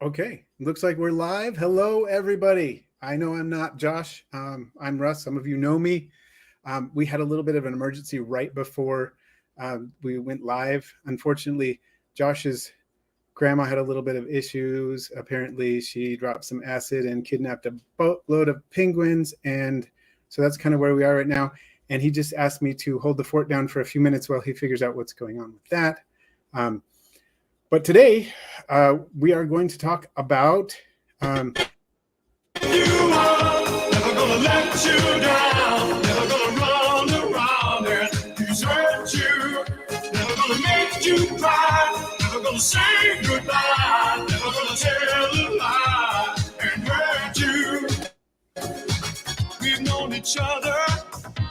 Okay, looks like we're live. Hello, everybody. I know I'm not Josh. I'm Russ. Some of you know me. We had a little bit of an emergency right before we went live. Unfortunately, Josh's grandma had a little bit of issues. Apparently, she dropped some acid and kidnapped a boatload of penguins. And so that's kind of where we are right now. And he just asked me to hold the fort down for a few minutes while he figures out what's going on with that. But today, we are going to talk about... You are never gonna let you down, never gonna run around and desert you, never gonna make you cry, never gonna say goodbye, never gonna tell a lie and hurt you. We've known each other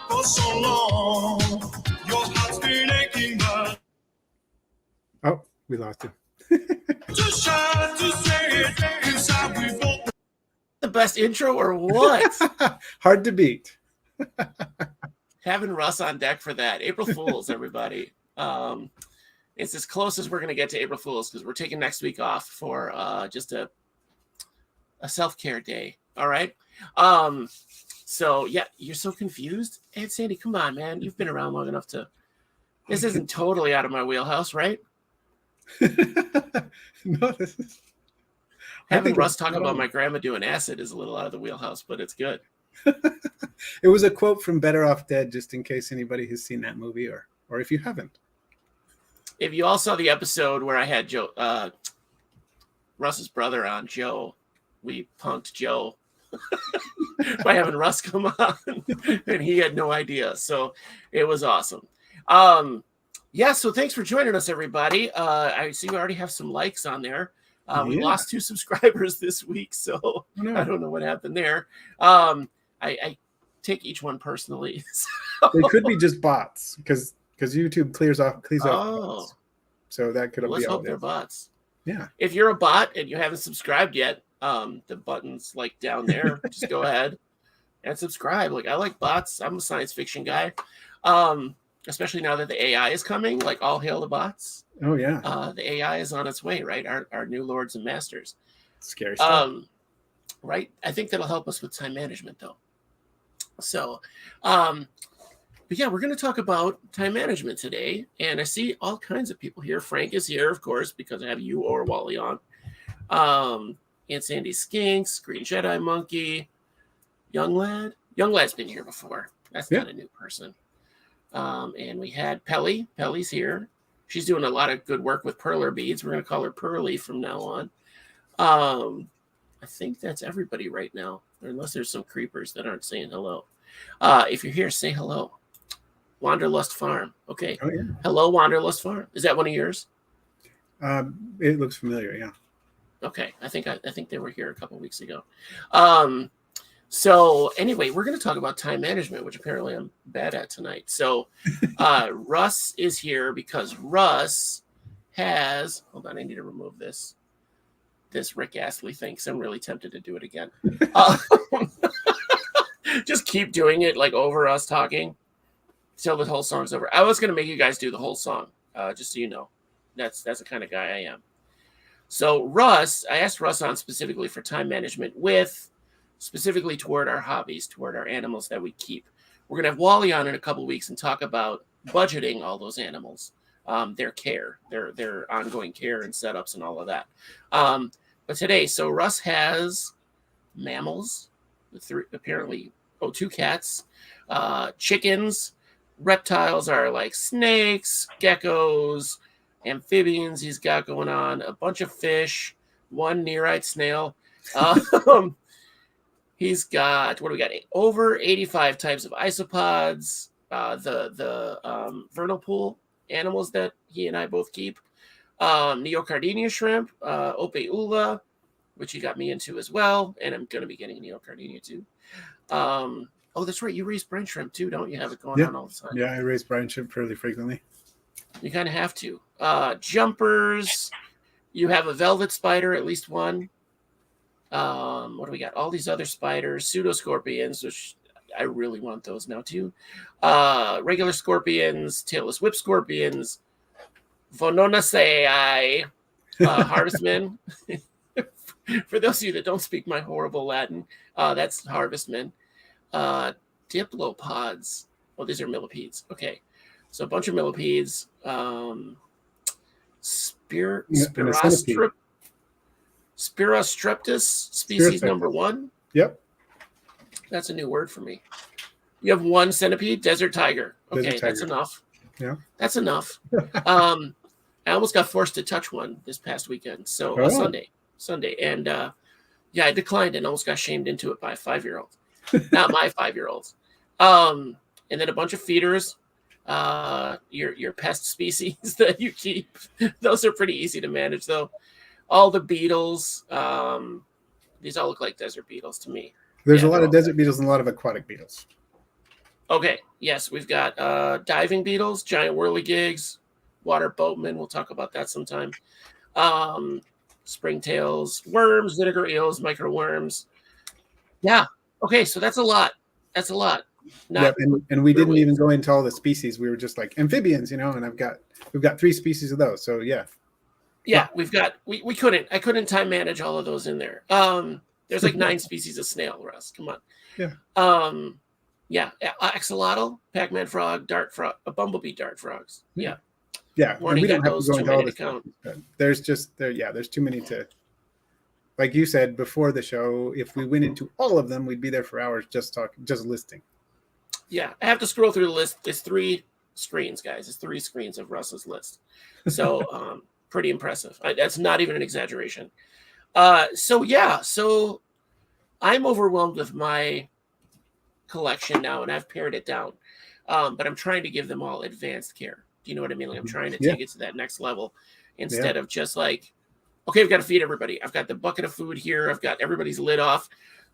for so long, your heart's been aching, but... Oh, we lost him. Just try to say it inside we both. The best intro or what? Hard to beat. Having Russ on deck for that. April Fools, everybody. It's as close as we're going to get to April Fools because we're taking next week off for just a self-care day. All right. So, yeah, you're so confused. Hey, Sandy, come on, man. You've been around long enough to... This isn't totally out of my wheelhouse, right? No, this is... Having Russ talk about my grandma doing acid is a little out of the wheelhouse, but it's good. It was a quote from Better Off Dead, just in case anybody has seen that movie, or if you haven't. If you all saw the episode where I had Joe, Russ's brother on, Joe, we punked Joe by having Russ come on, and he had no idea. So it was awesome. Yeah, so thanks for joining us, everybody. I see we already have some likes on there. We lost 2 subscribers this week, so I don't know what happened there. I take each one personally. So. They could be just bots, because YouTube clears off bots. So that could be. Let's hope they're bots. Yeah. If you're a bot and you haven't subscribed yet, the button's like down there. Just go ahead and subscribe. Like, I like bots. I'm a science fiction guy. Especially now that the AI is coming, like all hail the bots. Oh, yeah. The AI is on its way, right? Our new lords and masters. Scary stuff. Right? I think that'll help us with time management, though. So, but yeah, we're going to talk about time management today. And I see all kinds of people here. Frank is here, of course, because I have you or Wally on. Aunt Sandy Skinks, Green Jedi Monkey, Young Lad. Young Lad's been here before. That's not a new person. And we had Pelly. Pelly's here. She's doing a lot of good work with perler beads. We're going to call her Pearly from now on. I think that's everybody right now, unless there's some creepers that aren't saying hello. If you're here, say hello. Wanderlust Farm. Okay. Oh, yeah. Hello, Wanderlust Farm. Is that one of yours? It looks familiar, yeah. Okay. I think they were here a couple weeks ago. So anyway, we're going to talk about time management, which apparently I'm bad at tonight. So Russ is here because Russ has... Hold on, I need to remove this Rick Astley thing because I'm really tempted to do it again. Just keep doing it like over us talking till the whole song's over. I was going to make you guys do the whole song, just so you know. That's the kind of guy I am. So Russ, I asked Russ on specifically for time management specifically toward our hobbies, toward our animals that we keep. We're going to have Wally on in a couple weeks and talk about budgeting all those animals, their care, their ongoing care and setups and all of that. But today, so Russ has mammals, 2 cats, chickens, reptiles are like snakes, geckos, amphibians he's got going on, a bunch of fish, 1 near-eyed snail. He's got, what do we got? Over 85 types of isopods, the vernal pool animals that he and I both keep, neocardinia shrimp, opeula, which he got me into as well, and I'm going to be getting neocardinia too. Oh, that's right. You raise brine shrimp too, don't you? Have it going on all the time. Yeah, I raise brine shrimp fairly frequently. You kind of have to. Jumpers. You have a velvet spider, at least one. What do we got? All these other spiders, pseudoscorpions, which I really want those now too. Regular scorpions, tailless whip scorpions, Vononaceae, harvestmen. For those of you that don't speak my horrible Latin, that's harvestmen. Diplopods. Oh, these are millipedes. Okay. So a bunch of millipedes. And a centipede. Spirostreptus, species number 1. Yep. That's a new word for me. You have one centipede, desert tiger. Okay, Desert tiger. that's enough. Yeah. That's enough. I almost got forced to touch one this past weekend. So Sunday. And I declined and almost got shamed into it by a 5-year-old. Not my 5-year-old. And then a bunch of feeders. Your pest species that you keep. Those are pretty easy to manage, though. All the beetles. These all look like desert beetles to me. There's a lot of desert beetles and a lot of aquatic beetles. Okay. Yes, we've got diving beetles, giant whirligigs, water boatmen. We'll talk about that sometime. Springtails, worms, vinegar eels, micro worms. Yeah. Okay. So that's a lot. And we didn't even go into all the species. We were just like amphibians, and we've got 3 species of those. So yeah. Yeah, we couldn't. I couldn't time manage all of those in there. There's like 9 species of snail, Russ. Come on. Yeah. Axolotl, Pac-Man frog, dart frog, bumblebee dart frogs. Yeah. Yeah. And we don't have to go into all this. There's too many to. Like you said before the show, if we went into all of them, we'd be there for hours just listing. Yeah, I have to scroll through the list. It's 3 screens, guys. It's 3 screens of Russ's list. So pretty impressive. That's not even an exaggeration. So I'm overwhelmed with my collection now, and I've pared it down. But I'm trying to give them all advanced care. Do you know what I mean? Like I'm trying to take it to that next level instead of just like, okay, I've got to feed everybody. I've got the bucket of food here. I've got everybody's lid off.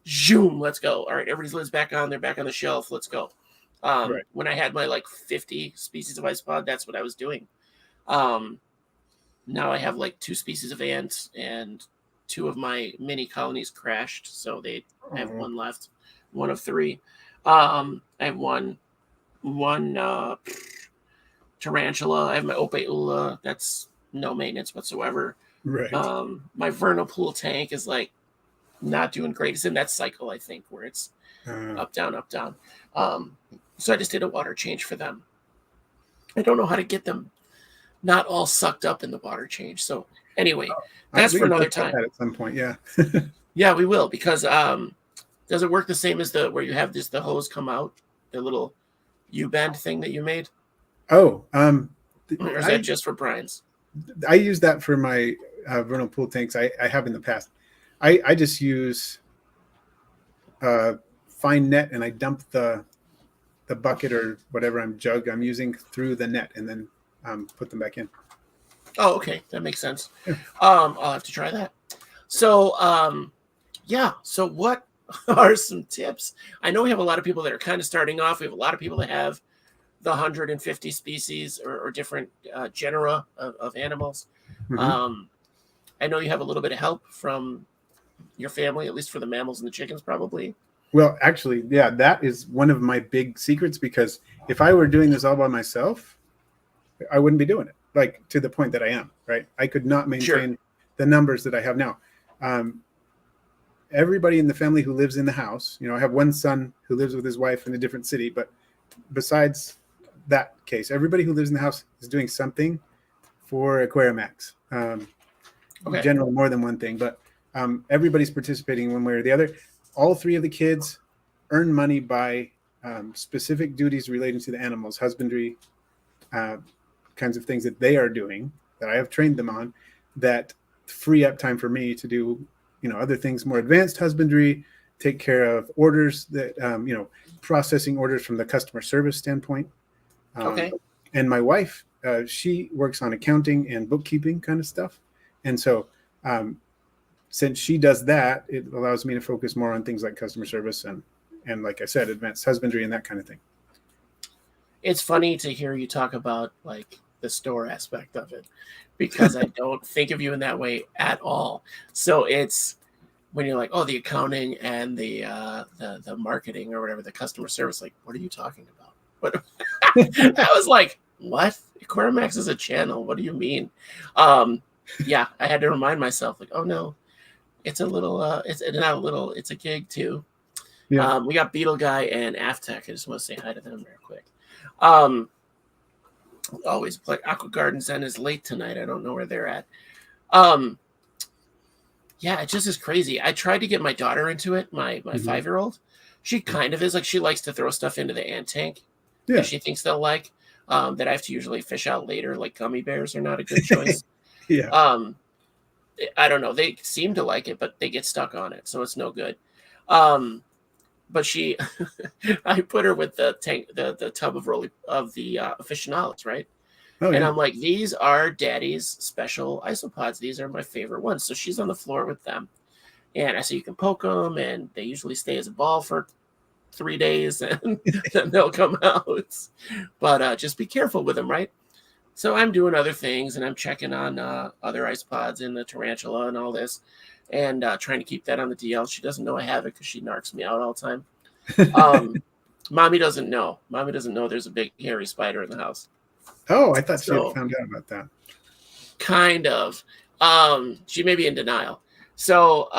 Zoom, let's go. All right, everybody's lid's back on. They're back on the shelf. Let's go. When I had my like 50 species of isopod, that's what I was doing. Now I have like 2 species of ants, and 2 of my mini colonies crashed, so I have 1 left, 1 of 3. I have one tarantula. I have my Opeula. That's no maintenance whatsoever. Right. My vernal pool tank is like not doing great. It's in that cycle, I think, where it's up, down, up, down. So I just did a water change for them. I don't know how to get them not all sucked up in the water change. So anyway, that's for another time. At some point, yeah. Yeah, we will, because does it work the same as where you have the hose come out, the little U-bend thing that you made? Oh, or is that just for Brian's? I use that for my vernal pool tanks. I have in the past. I just use fine net, and I dump the bucket or whatever jug I'm using through the net, and then put them back in. Oh, okay, that makes sense. Yeah. I'll have to try that. So, So what are some tips? I know we have a lot of people that are kind of starting off. We have a lot of people that have the 150 species or different genera of animals. Mm-hmm. I know you have a little bit of help from your family, at least for the mammals and the chickens, probably. Well, actually, yeah, that is one of my big secrets, because if I were doing this all by myself, I wouldn't be doing it, like to the point that I am, right? I could not maintain the numbers that I have now. Everybody in the family who lives in the house, I have one son who lives with his wife in a different city, but besides that case, everybody who lives in the house is doing something for Aquarimax. General, more than one thing, but everybody's participating in one way or the other. All 3 of the kids earn money by specific duties relating to the animals, husbandry, kinds of things that they are doing that I have trained them on, that free up time for me to do, other things, more advanced husbandry, take care of orders that, processing orders from the customer service standpoint. And my wife, she works on accounting and bookkeeping kind of stuff. And so, since she does that, it allows me to focus more on things like customer service and like I said, advanced husbandry and that kind of thing. It's funny to hear you talk about like the store aspect of it, because I don't think of you in that way at all. So it's when you're like, oh, the accounting and the marketing or whatever, the customer service, like, what are you talking about? What? I was like, what? Aquarimax is a channel. What do you mean? I had to remind myself, like, oh no, it's a little, it's not a little, it's a gig too. Yeah. We got Beetle Guy and Aftech. I just want to say hi to them real quick. Always play Aqua Garden Zen is late tonight. I don't know where they're at. Yeah, it just is crazy. I tried to get my daughter into it, my 5-year-old. She kind of is like, she likes to throw stuff into the ant tank. Yeah. She thinks they'll like, that I have to usually fish out later. Like gummy bears are not a good choice. Yeah. I don't know. They seem to like it, but they get stuck on it, so it's no good. But she, I put her with the tank, the tub of the aficionados, right? Oh, and yeah. I'm like, these are Daddy's special isopods. These are my favorite ones. So she's on the floor with them, and I say you can poke them, and they usually stay as a ball for 3 days, and then they'll come out. But just be careful with them, right? So I'm doing other things, and I'm checking on other isopods and the tarantula and all this, and trying to keep that on the DL. She doesn't know I have it because she narks me out all the time. Mommy doesn't know. Mommy doesn't know there's a big hairy spider in the house. Oh, I thought she had found out about that. Kind of. She may be in denial. So,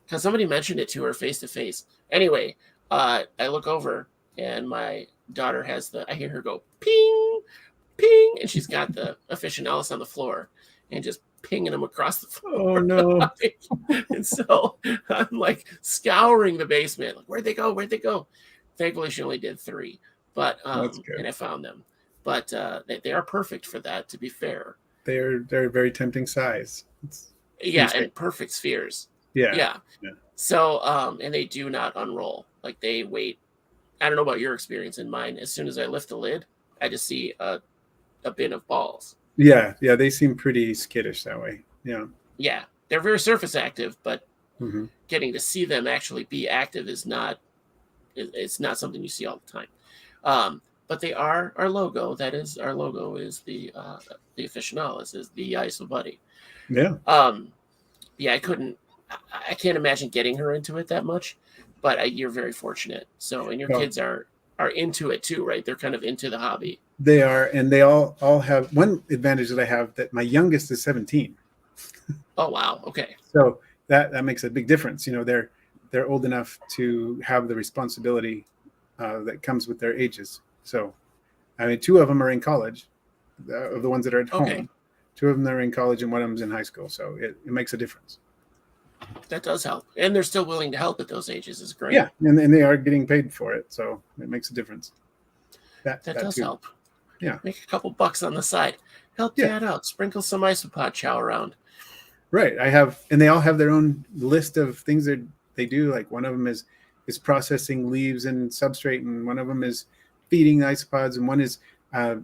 because somebody mentioned it to her face to face. Anyway, I look over and my daughter has I hear her go ping, ping, and she's got the aficionados on the floor and just pinging them across the floor. Oh no! And so I'm like scouring the basement. Like, where'd they go? Where'd they go? Thankfully, she only did 3, but and I found them. But they are perfect for that. To be fair, they're a very tempting size. And perfect spheres. Yeah. So and they do not unroll. Like they wait. I don't know about your experience. In mine, as soon as I lift the lid, I just see a bin of balls. Yeah, they seem pretty skittish that way. Yeah, they're very surface active, but getting to see them actually be active is not. It's not something you see all the time. But they are our logo. That is our logo. Is the aficionados, is the ISO buddy. Yeah. Yeah. I can't imagine getting her into it that much, but you're very fortunate. So, and your kids are into it too, right? They're kind of into the hobby. They are, and they all have one advantage that I have, that my youngest is 17. Oh wow. Okay. So that makes a big difference. They're old enough to have the responsibility that comes with their ages. So, I mean, 2 of them are in college, of the ones that are at home. 2 of them are in college, and 1 of them's in high school. So it makes a difference. That does help, and they're still willing to help at those ages. Is great. Yeah, and they are getting paid for it, so it makes a difference. That does help. Yeah, make a couple bucks on the side. Help Dad out. Sprinkle some isopod chow around. Right. And they all have their own list of things that they do. Like one of them is processing leaves and substrate, and one of them is feeding the isopods, and one is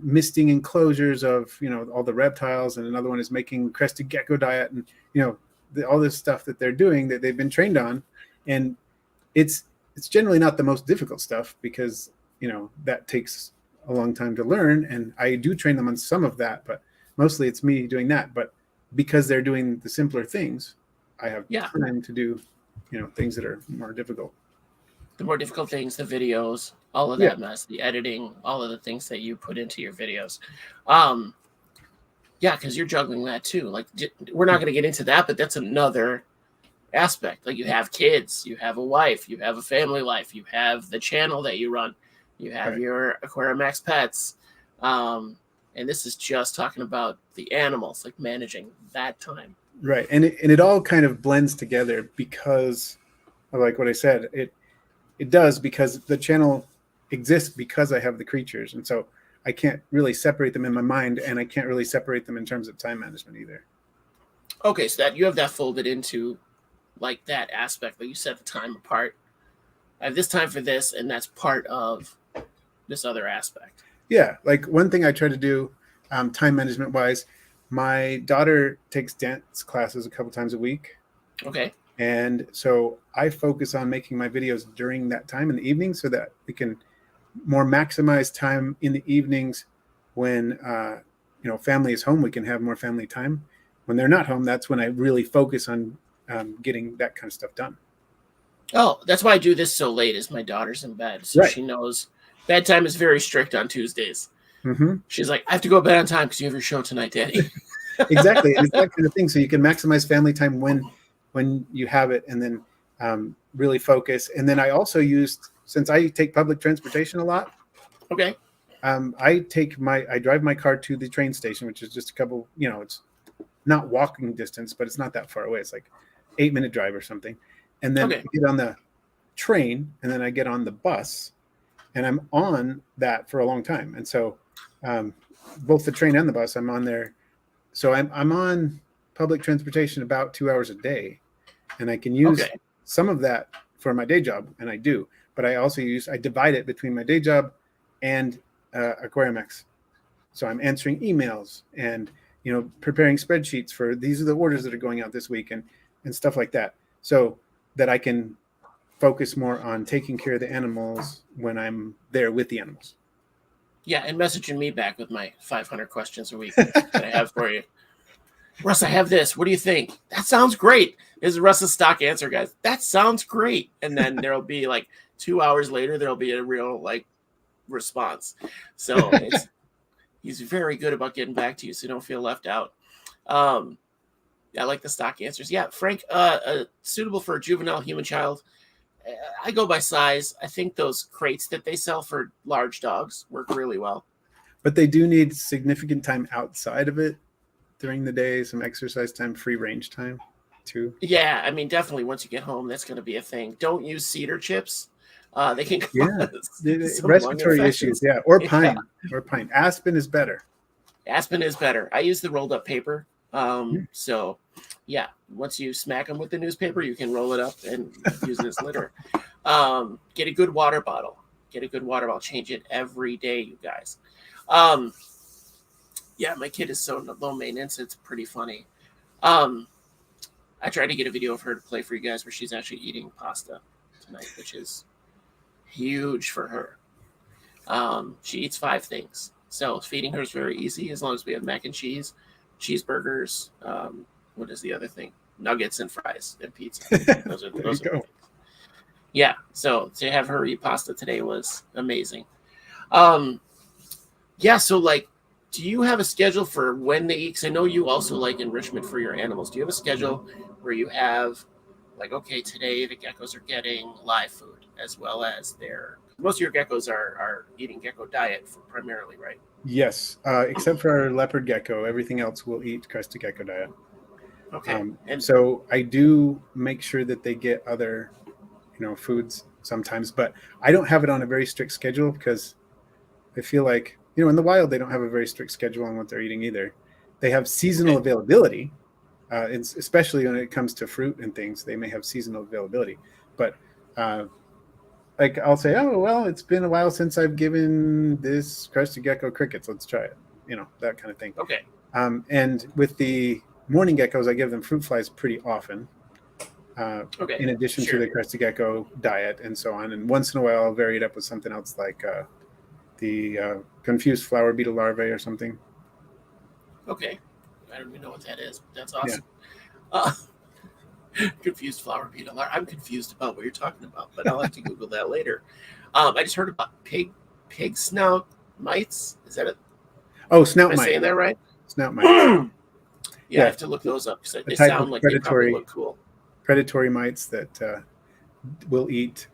misting enclosures of all the reptiles, and another one is making crested gecko diet, and all this stuff that they're doing that they've been trained on. And it's generally not the most difficult stuff, because that takes a long time to learn, and I do train them on some of that, but mostly it's me doing that. But because they're doing the simpler things, I have time to do things that are more difficult. The more difficult things, the videos, all of that mess, the editing, all of the things that you put into your videos. Because you're juggling that too. Like, we're not going to get into that, but that's another aspect. Like, you have kids, you have a wife, you have a family life, you have the channel that you run, you have your Aquarimax pets. And this is just talking about the animals, like managing that time. Right. And it all kind of blends together, because of, like what I said, it does, because the channel exists because I have the creatures. And so I can't really separate them in my mind, and I can't really separate them in terms of time management either. Okay, so that you have that folded into like that aspect, like you set the time apart. I have this time for this, and that's part of this other aspect. Yeah, like one thing I try to do time management wise, my daughter takes dance classes a couple times a week. Okay. And so I focus on making my videos during that time in the evening, so that we can more maximize time in the evenings when family is home. We can have more family time. When they're not home, that's when I really focus on getting that kind of stuff done. Oh, that's why I do this so late, is my daughter's in bed. So she knows bedtime is very strict on Tuesdays. She's like, I have to go to bed on time because you have your show tonight, Daddy. Exactly. And it's that kind of thing. So you can maximize family time when when you have it, and then really focus. And then I also used, since I take public transportation a lot, Okay. I drive my car to the train station, which is just a couple, it's not walking distance, but it's not that far away. It's like 8-minute drive or something. And then Okay. I get on the train, and then I get on the bus, and I'm on that for a long time. And so both the train and the bus, I'm on there. So I'm on public transportation about 2 hours a day, and I can use some of that for my day job, and I do. But I divide it between my day job and Aquarimax. So I'm answering emails and preparing spreadsheets for these are the orders that are going out this week, and stuff like that, so that I can focus more on taking care of the animals when I'm there with the animals. Yeah, and messaging me back with my 500 questions a week that I have for you. Russ, I have this. What do you think? That sounds great. This is Russ's stock answer, guys. That sounds great. And then there'll be like 2 hours later, there'll be a real response. So he's very good about getting back to you, so don't feel left out. I like the stock answers. Yeah, Frank, suitable for a juvenile human child. I go by size. I think those crates that they sell for large dogs work really well. But they do need significant time outside of it during the day, some exercise time, free range time too. Yeah, I mean, definitely once you get home, that's going to be a thing. Don't use cedar chips. They can cause respiratory issues. Yeah, or pine. Or pine. Aspen is better. Aspen is better. I use the rolled up paper. So yeah, once you smack them with the newspaper, you can roll it up and use it as litter. Get a good water bottle. Change it every day, you guys. Yeah, my kid is so low maintenance. It's pretty funny. I tried to get a video of her to play for you guys where she's actually eating pasta tonight, which is huge for her. She eats 5 things. So feeding her is very easy as long as we have mac and cheese, cheeseburgers. What is the other thing? Nuggets and fries and pizza. Those are the things. Yeah. So to have her eat pasta today was amazing. Yeah. So do you have a schedule for when they eat? Because I know you also like enrichment for your animals. Do you have a schedule where you have okay, today the geckos are getting live food as well as most of your geckos are eating gecko diet primarily, right? Yes, except for our leopard gecko. Everything else will eat crested gecko diet. Okay. And so I do make sure that they get other, foods sometimes, but I don't have it on a very strict schedule because I feel like, in the wild, they don't have a very strict schedule on what they're eating either. They have seasonal availability, especially when it comes to fruit and things. They may have seasonal availability, but I'll say, oh, well, it's been a while since I've given this crested gecko crickets. Let's try it. That kind of thing. Okay. And with the morning geckos, I give them fruit flies pretty often. In addition to the crested gecko diet and so on. And once in a while, I'll vary it up with something else like the confused flower beetle larvae or something. Okay. I don't even know what that is, but that's awesome. Yeah. Confused flower beetle larvae. I'm confused about what you're talking about, but I'll have to Google that later. I just heard about pig snout mites. Is that it? Oh, snout mite. Am I saying that right? Snout mite. Yeah, I have to look those up because they sound like they probably look cool. Predatory mites that will eat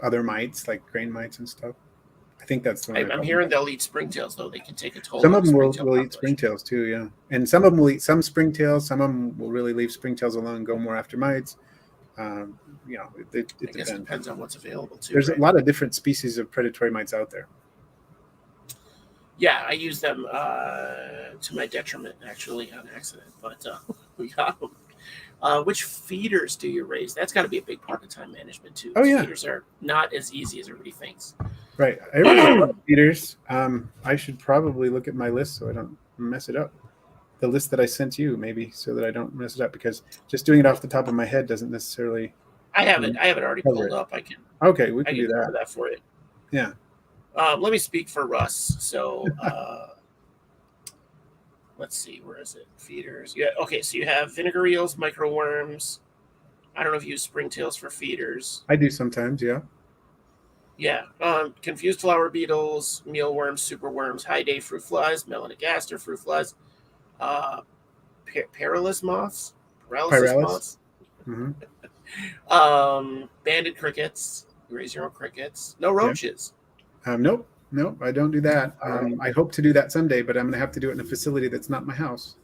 other mites like grain mites and stuff. I think that's the one. I'm hearing they'll eat springtails though. They can take a toll. Some of them will eat springtails too, yeah. And some of them will eat some springtails. Some of them will really leave springtails alone and go more after mites. It depends on what's available too. There's a lot of different species of predatory mites out there. Yeah, I use them to my detriment, actually, on accident. But we got them. Which feeders do you raise? That's got to be a big part of time management too. Oh, yeah. Feeders are not as easy as everybody thinks. Right. I raise feeders. I should probably look at my list so I don't mess it up. The list that I sent you, maybe, so that I don't mess it up, because just doing it off the top of my head doesn't necessarily. I have it already pulled up. I can. Okay, we can do that. Cover that for you. Yeah. Let me speak for Russ. So let's see, where is it? Feeders. Yeah. Okay, so you have vinegar eels, microworms. I don't know if you use springtails for feeders. I do sometimes, yeah. Yeah. Confused flower beetles, mealworms, superworms, high day fruit flies, melanogaster fruit flies, perilous moths. paralysis Pyralis. moths. Hmm. Banded crickets. You raise your own crickets. No Yeah. roaches. Nope. Nope. I don't do that. All right. I hope to do that someday, but I'm going to have to do it in a facility that's not my house.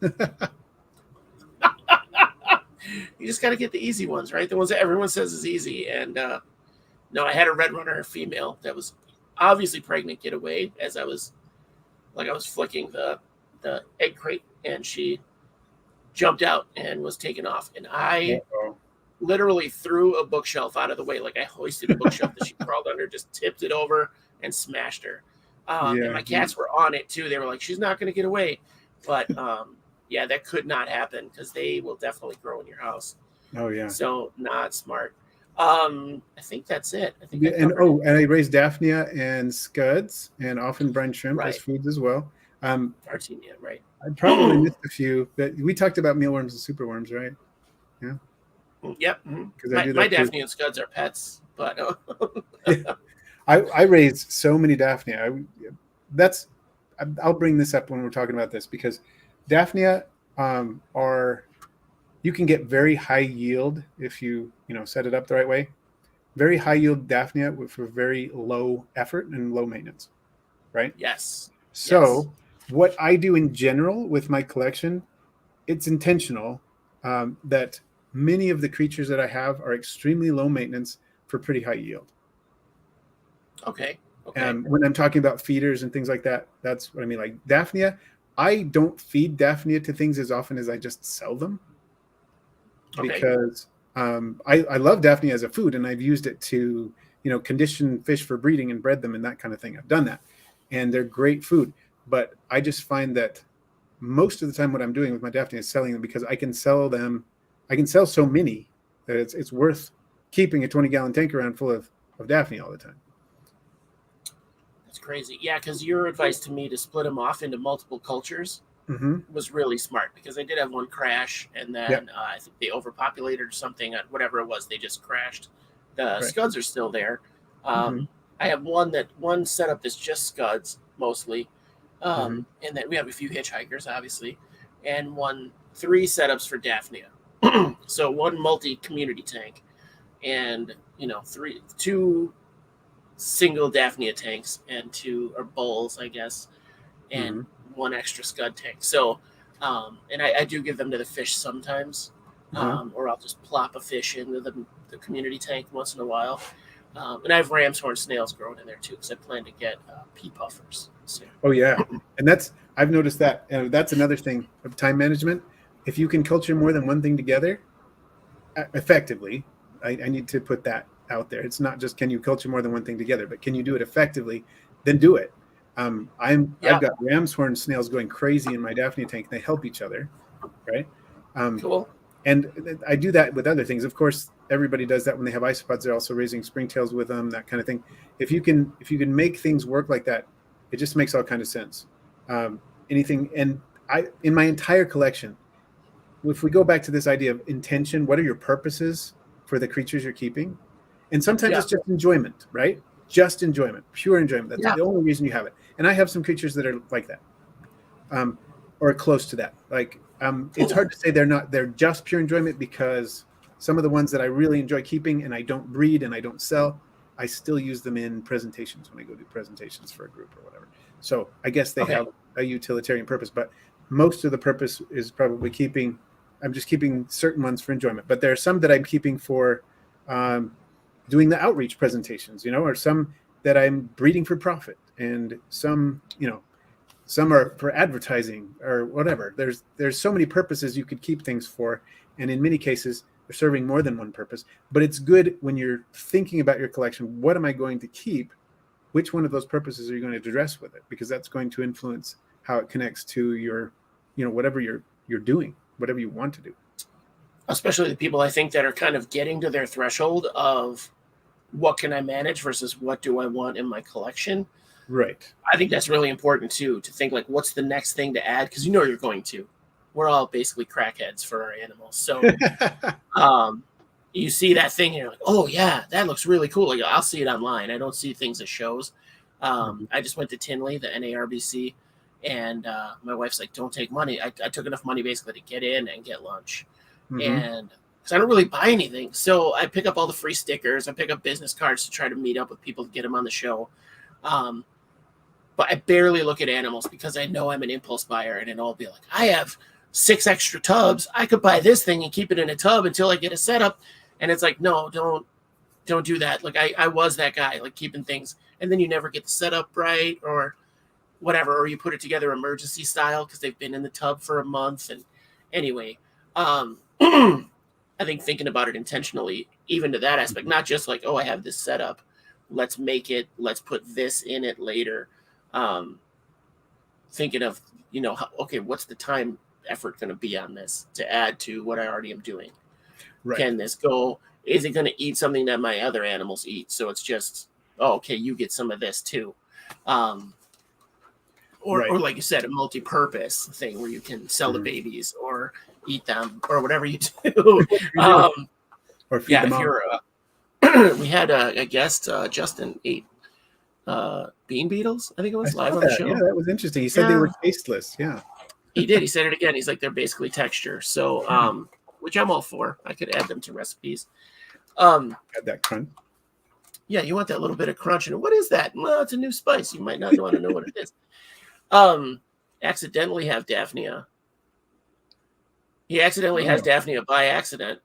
You just got to get the easy ones, right? The ones that everyone says is easy. And no, I had a red runner female that was obviously pregnant get away as I was flicking the egg crate, and she jumped out and was taken off. And I Uh-oh. literally threw a bookshelf out of the way. Like I hoisted a bookshelf that she crawled under, just tipped it over and smashed her. And Yeah. my cats were on it too. They were like, she's not going to get away. But yeah, that could not happen because they will definitely grow in your house. Oh yeah. So not smart. I think that's it. I think Yeah, I and covered it. I raise Daphnia and scuds and often brine shrimp as Right. foods as well. Artemia, right? I probably missed a few, but we talked about mealworms and superworms, right? Yeah. Yep. Because I do My that too. Daphne and Scuds are pets, but I raise so many Daphnia. I'll bring this up when we're talking about this because Daphnia are, you can get very high yield if you set it up the right way. Very high yield Daphnia for very low effort and low maintenance, right? yes. So what I do in general with my collection, it's intentional that many of the creatures that I have are extremely low maintenance for pretty high yield. Okay. Okay. When I'm talking about feeders and things like that, that's what I mean. Like Daphnia, I don't feed Daphnia to things as often as I just sell them because I love Daphnia as a food and I've used it to, condition fish for breeding and bred them and that kind of thing. I've done that and they're great food. But I just find that most of the time what I'm doing with my Daphnia is selling them because I can sell them. I can sell so many that it's worth keeping a 20-gallon tank around full of Daphnia all the time. That's crazy. Yeah, because your advice to me to split them off into multiple cultures Mm-hmm. was really smart because I did have one crash and then I think they overpopulated or something. Whatever it was, they just crashed. The Scuds are still there. Mm-hmm. I have one setup that's just Scuds mostly, Mm-hmm. and then we have a few hitchhikers, obviously, and three setups for Daphnia. So one multi-community tank, and two single Daphnia tanks, and two or bowls, I guess, and one extra Scud tank. So, and I do give them to the fish sometimes, or I'll just plop a fish into the community tank once in a while. And I have ram's horn snails growing in there too because I plan to get pea puffers soon. Oh yeah, and I've noticed that, and that's another thing of time management. If you can culture more than one thing together effectively, I need to put that out there. It's not just can you culture more than one thing together, but can you do it effectively? Then do it. I've got ram's horn snails going crazy in my Daphnia tank. They help each other, right? Cool. And I do that with other things. Of course, everybody does that when they have isopods. They're also raising springtails with them, that kind of thing. If you can make things work like that, it just makes all kind of sense. Anything, and in my entire collection, if we go back to this idea of intention, what are your purposes for the creatures you're keeping? And sometimes it's just enjoyment, right? Just enjoyment, pure enjoyment. That's the only reason you have it. And I have some creatures that are like that, or close to that. Like it's hard to say they're just pure enjoyment because some of the ones that I really enjoy keeping and I don't breed and I don't sell, I still use them in presentations when I go do presentations for a group or whatever. So I guess they have a utilitarian purpose, but most of the purpose is probably I'm just keeping certain ones for enjoyment. But there are some that I'm keeping for doing the outreach presentations, or some that I'm breeding for profit, and some are for advertising or whatever. There's so many purposes you could keep things for, and in many cases they're serving more than one purpose. But it's good when you're thinking about your collection, what am I going to keep? Which one of those purposes are you going to address with it? Because that's going to influence how it connects to your, whatever you're doing, whatever you want to do. Especially the people I think that are kind of getting to their threshold of what can I manage versus what do I want in my collection. Right. I think that's really important too, to think like what's the next thing to add, because you're going to. We're all basically crackheads for our animals. So you see that thing and you're like, oh yeah, that looks really cool. Like I'll see it online. I don't see things at shows. I just went to Tinley, the NARBC, and my wife's like, don't take money. I took enough money basically to get in and get lunch. Mm-hmm. and because I don't really buy anything, so I pick up all the free stickers. I pick up business cards to try to meet up with people to get them on the show. Um, but I barely look at animals because I know I'm an impulse buyer, and then I'll be like, I have 6 extra tubs. I could buy this thing and keep it in a tub until I get a setup. And it's like, no, don't do that. Like I was that guy, like keeping things, and then you never get the setup right or whatever, or you put it together emergency style because they've been in the tub for a month. And anyway, I think thinking about it intentionally, even to that aspect, not just like, oh, I have this setup, let's make it, let's put this in it later. Um, Thinking of, okay, what's the time effort going to be on this to add to what I already am doing? Right. Can this go? Is it going to eat something that my other animals eat? So it's just, oh, okay, you get some of this too. Or like you said, a multi-purpose thing where you can sell the babies or eat them or whatever you do. Or feed them if all. you're, we had a guest, Justin ate bean beetles. I think it was live on the show. Yeah, that was interesting. He said they were tasteless. Yeah, he did. He said it again. He's like, they're basically texture. So, which I'm all for. I could add them to recipes. Had that crunch. Yeah, you want that little bit of crunch. And what is that? Well, it's a new spice. You might not want to know what it is. Accidentally have Daphnia. He accidentally has Daphnia by accident.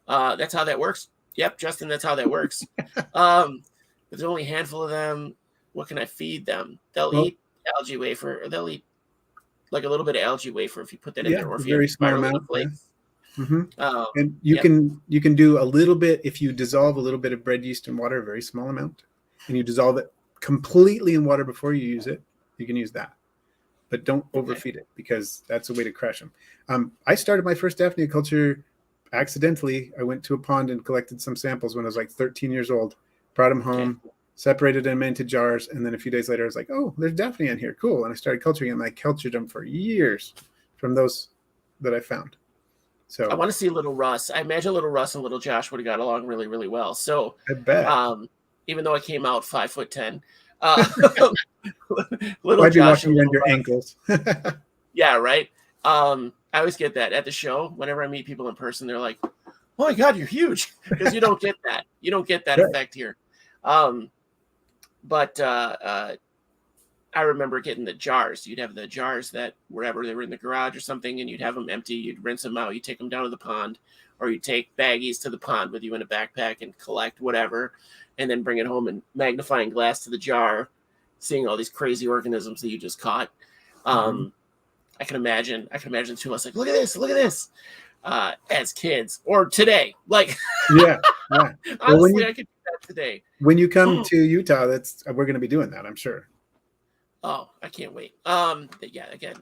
That's how that works. Yep, Justin, that's how that works. There's only a handful of them. What can I feed them? They'll eat algae wafer, or they'll eat like a little bit of algae wafer if you put that in there, or if you very have small amount. flakes. Yeah. And you can do a little bit if you dissolve a little bit of bread yeast in water, a very small amount, and you dissolve it completely in water before you use it. You can use that, but don't overfeed it because that's a way to crash them. I started my first Daphnia culture accidentally. I went to a pond and collected some samples when I was like 13 years old, brought them home, separated them into jars, and then a few days later I was like, oh, there's Daphnia in here, cool. And I started culturing them. I cultured them for years from those that I found. So I want to see little Russ. I imagine little Russ and little Josh would have got along really, really well. So I bet. Even though I came out 5'10", little I'd be walking around your ankles. Yeah, right. I always get that at the show. Whenever I meet people in person, they're like, "Oh my God, you're huge!" Because you don't get that. You don't get that effect here. But I remember getting the jars. You'd have the jars that wherever they were in the garage or something, and you'd have them empty. You'd rinse them out. You take them down to the pond, or you take baggies to the pond with you in a backpack and collect whatever, and then bring it home and magnifying glass to the jar, seeing all these crazy organisms that you just caught. I can imagine the two of us like, look at this, as kids or today. Like, yeah. Honestly, I could do that today. When you come to Utah, we're going to be doing that, I'm sure. Oh, I can't wait. Yeah, again,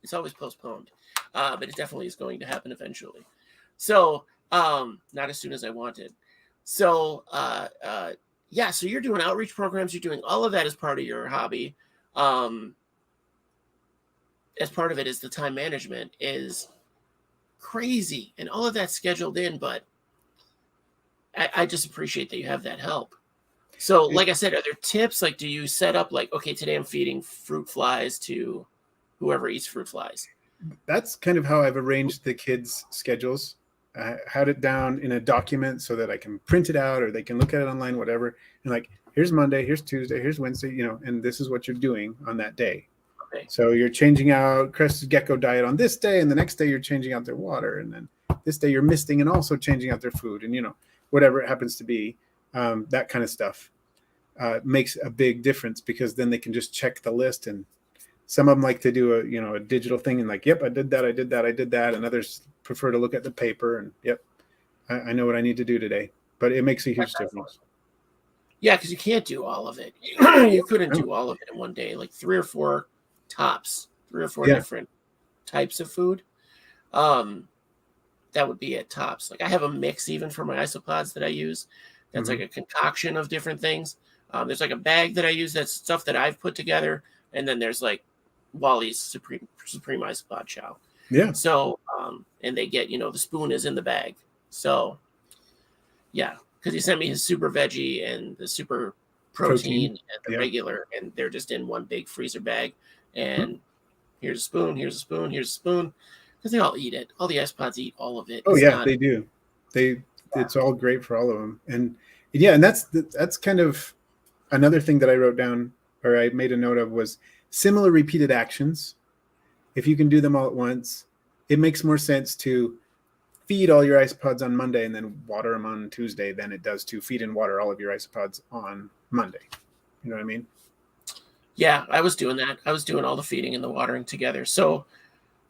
it's always postponed, but it definitely is going to happen eventually. So, not as soon as I wanted. So, yeah, so you're doing outreach programs. You're doing all of that as part of your hobby. As part of it is the time management is crazy, and all of that's scheduled in. But I just appreciate that you have that help. So, like I said, are there tips? Like, do you set up like, okay, today I'm feeding fruit flies to whoever eats fruit flies? That's kind of how I've arranged the kids' schedules. I had it down in a document so that I can print it out or they can look at it online, whatever. And like, here's Monday, here's Tuesday, here's Wednesday, and this is what you're doing on that day. Okay. So you're changing out crested gecko diet on this day, and the next day you're changing out their water, and then this day you're misting and also changing out their food, and whatever it happens to be. That kind of stuff makes a big difference because then they can just check the list. And some of them like to do a digital thing and like, yep, I did that. And others prefer to look at the paper and yep, I know what I need to do today. But it makes a huge difference. Yeah, because you can't do all of it. You couldn't do all of it in one day. Like 3 or 4 tops, 3 or 4 different types of food. That would be at tops. Like I have a mix even for my isopods that I use. That's like a concoction of different things. There's like a bag that I use. That's stuff that I've put together. And then there's like Wally's Supreme Isopod Chow. Yeah. So, and they get, the spoon is in the bag. So, yeah, because he sent me his super veggie and the super protein and the regular, and they're just in one big freezer bag. And here's a spoon, here's a spoon, here's a spoon. because they all eat it. All the isopods eat all of it. Oh It's yeah, not, they do. It's all great for all of them. And yeah, and that's kind of another thing that I wrote down, or I made a note of, was similar repeated actions. If you can do them all at once, it makes more sense to feed all your isopods on Monday and then water them on Tuesday than it does to feed and water all of your isopods on Monday. You know what I mean? yeah, I was doing that. I was doing all the feeding and the watering together. So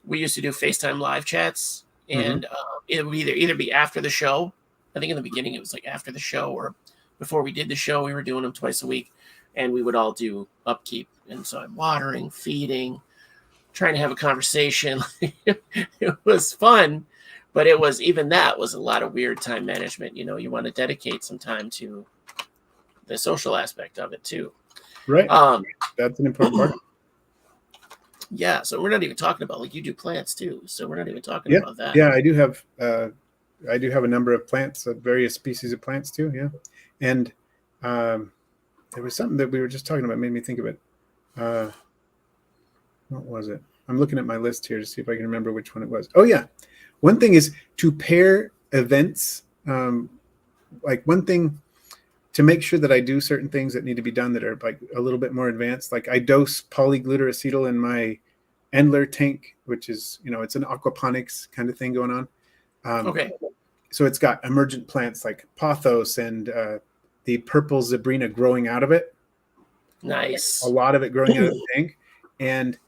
we used to do FaceTime live chats, and it would either be after the show. I think in the beginning it was like after the show, or before we did the show. We were doing them twice a week, and we would all do upkeep. And so I'm watering, feeding, trying to have a conversation. It was fun, but it was, even that was a lot of weird time management. You want to dedicate some time to the social aspect of it too. Right. That's an important part. Yeah, so we're not even talking about, like, you do plants too, so we're not even talking about that. Yeah, I do have a number of plants, various species of plants too. Yeah, and there was something that we were just talking about, made me think of it. What was it? I'm looking at my list here to see if I can remember which one it was. Oh yeah, one thing is to pair events. Like one thing to make sure that I do certain things that need to be done that are like a little bit more advanced. Like I dose polyglutamyl in my Endler tank, which is, it's an aquaponics kind of thing going on. Okay. So it's got emergent plants like pothos and the purple zebrina growing out of it. Nice. A lot of it growing out of the tank. And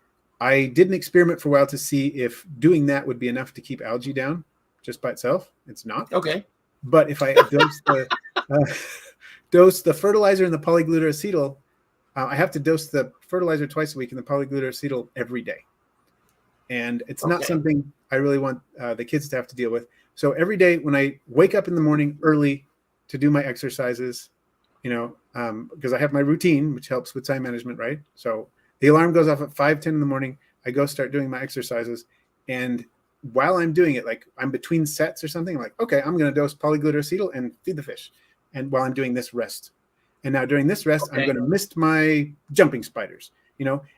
I did an experiment for a while to see if doing that would be enough to keep algae down just by itself. It's not. Okay. But if I dose the fertilizer and the polyglutamyl, I have to dose the fertilizer twice a week and the polyglutamyl every day. And it's not something I really want the kids to have to deal with. So every day when I wake up in the morning early to do my exercises, because I have my routine, which helps with time management, right? So the alarm goes off at 5:10 in the morning. I go start doing my exercises. And while I'm doing it, like I'm between sets or something, I'm like, okay, I'm going to dose polyglutamyl and feed the fish. And while I'm doing this rest. And now during this rest, I'm going to mist my jumping spiders,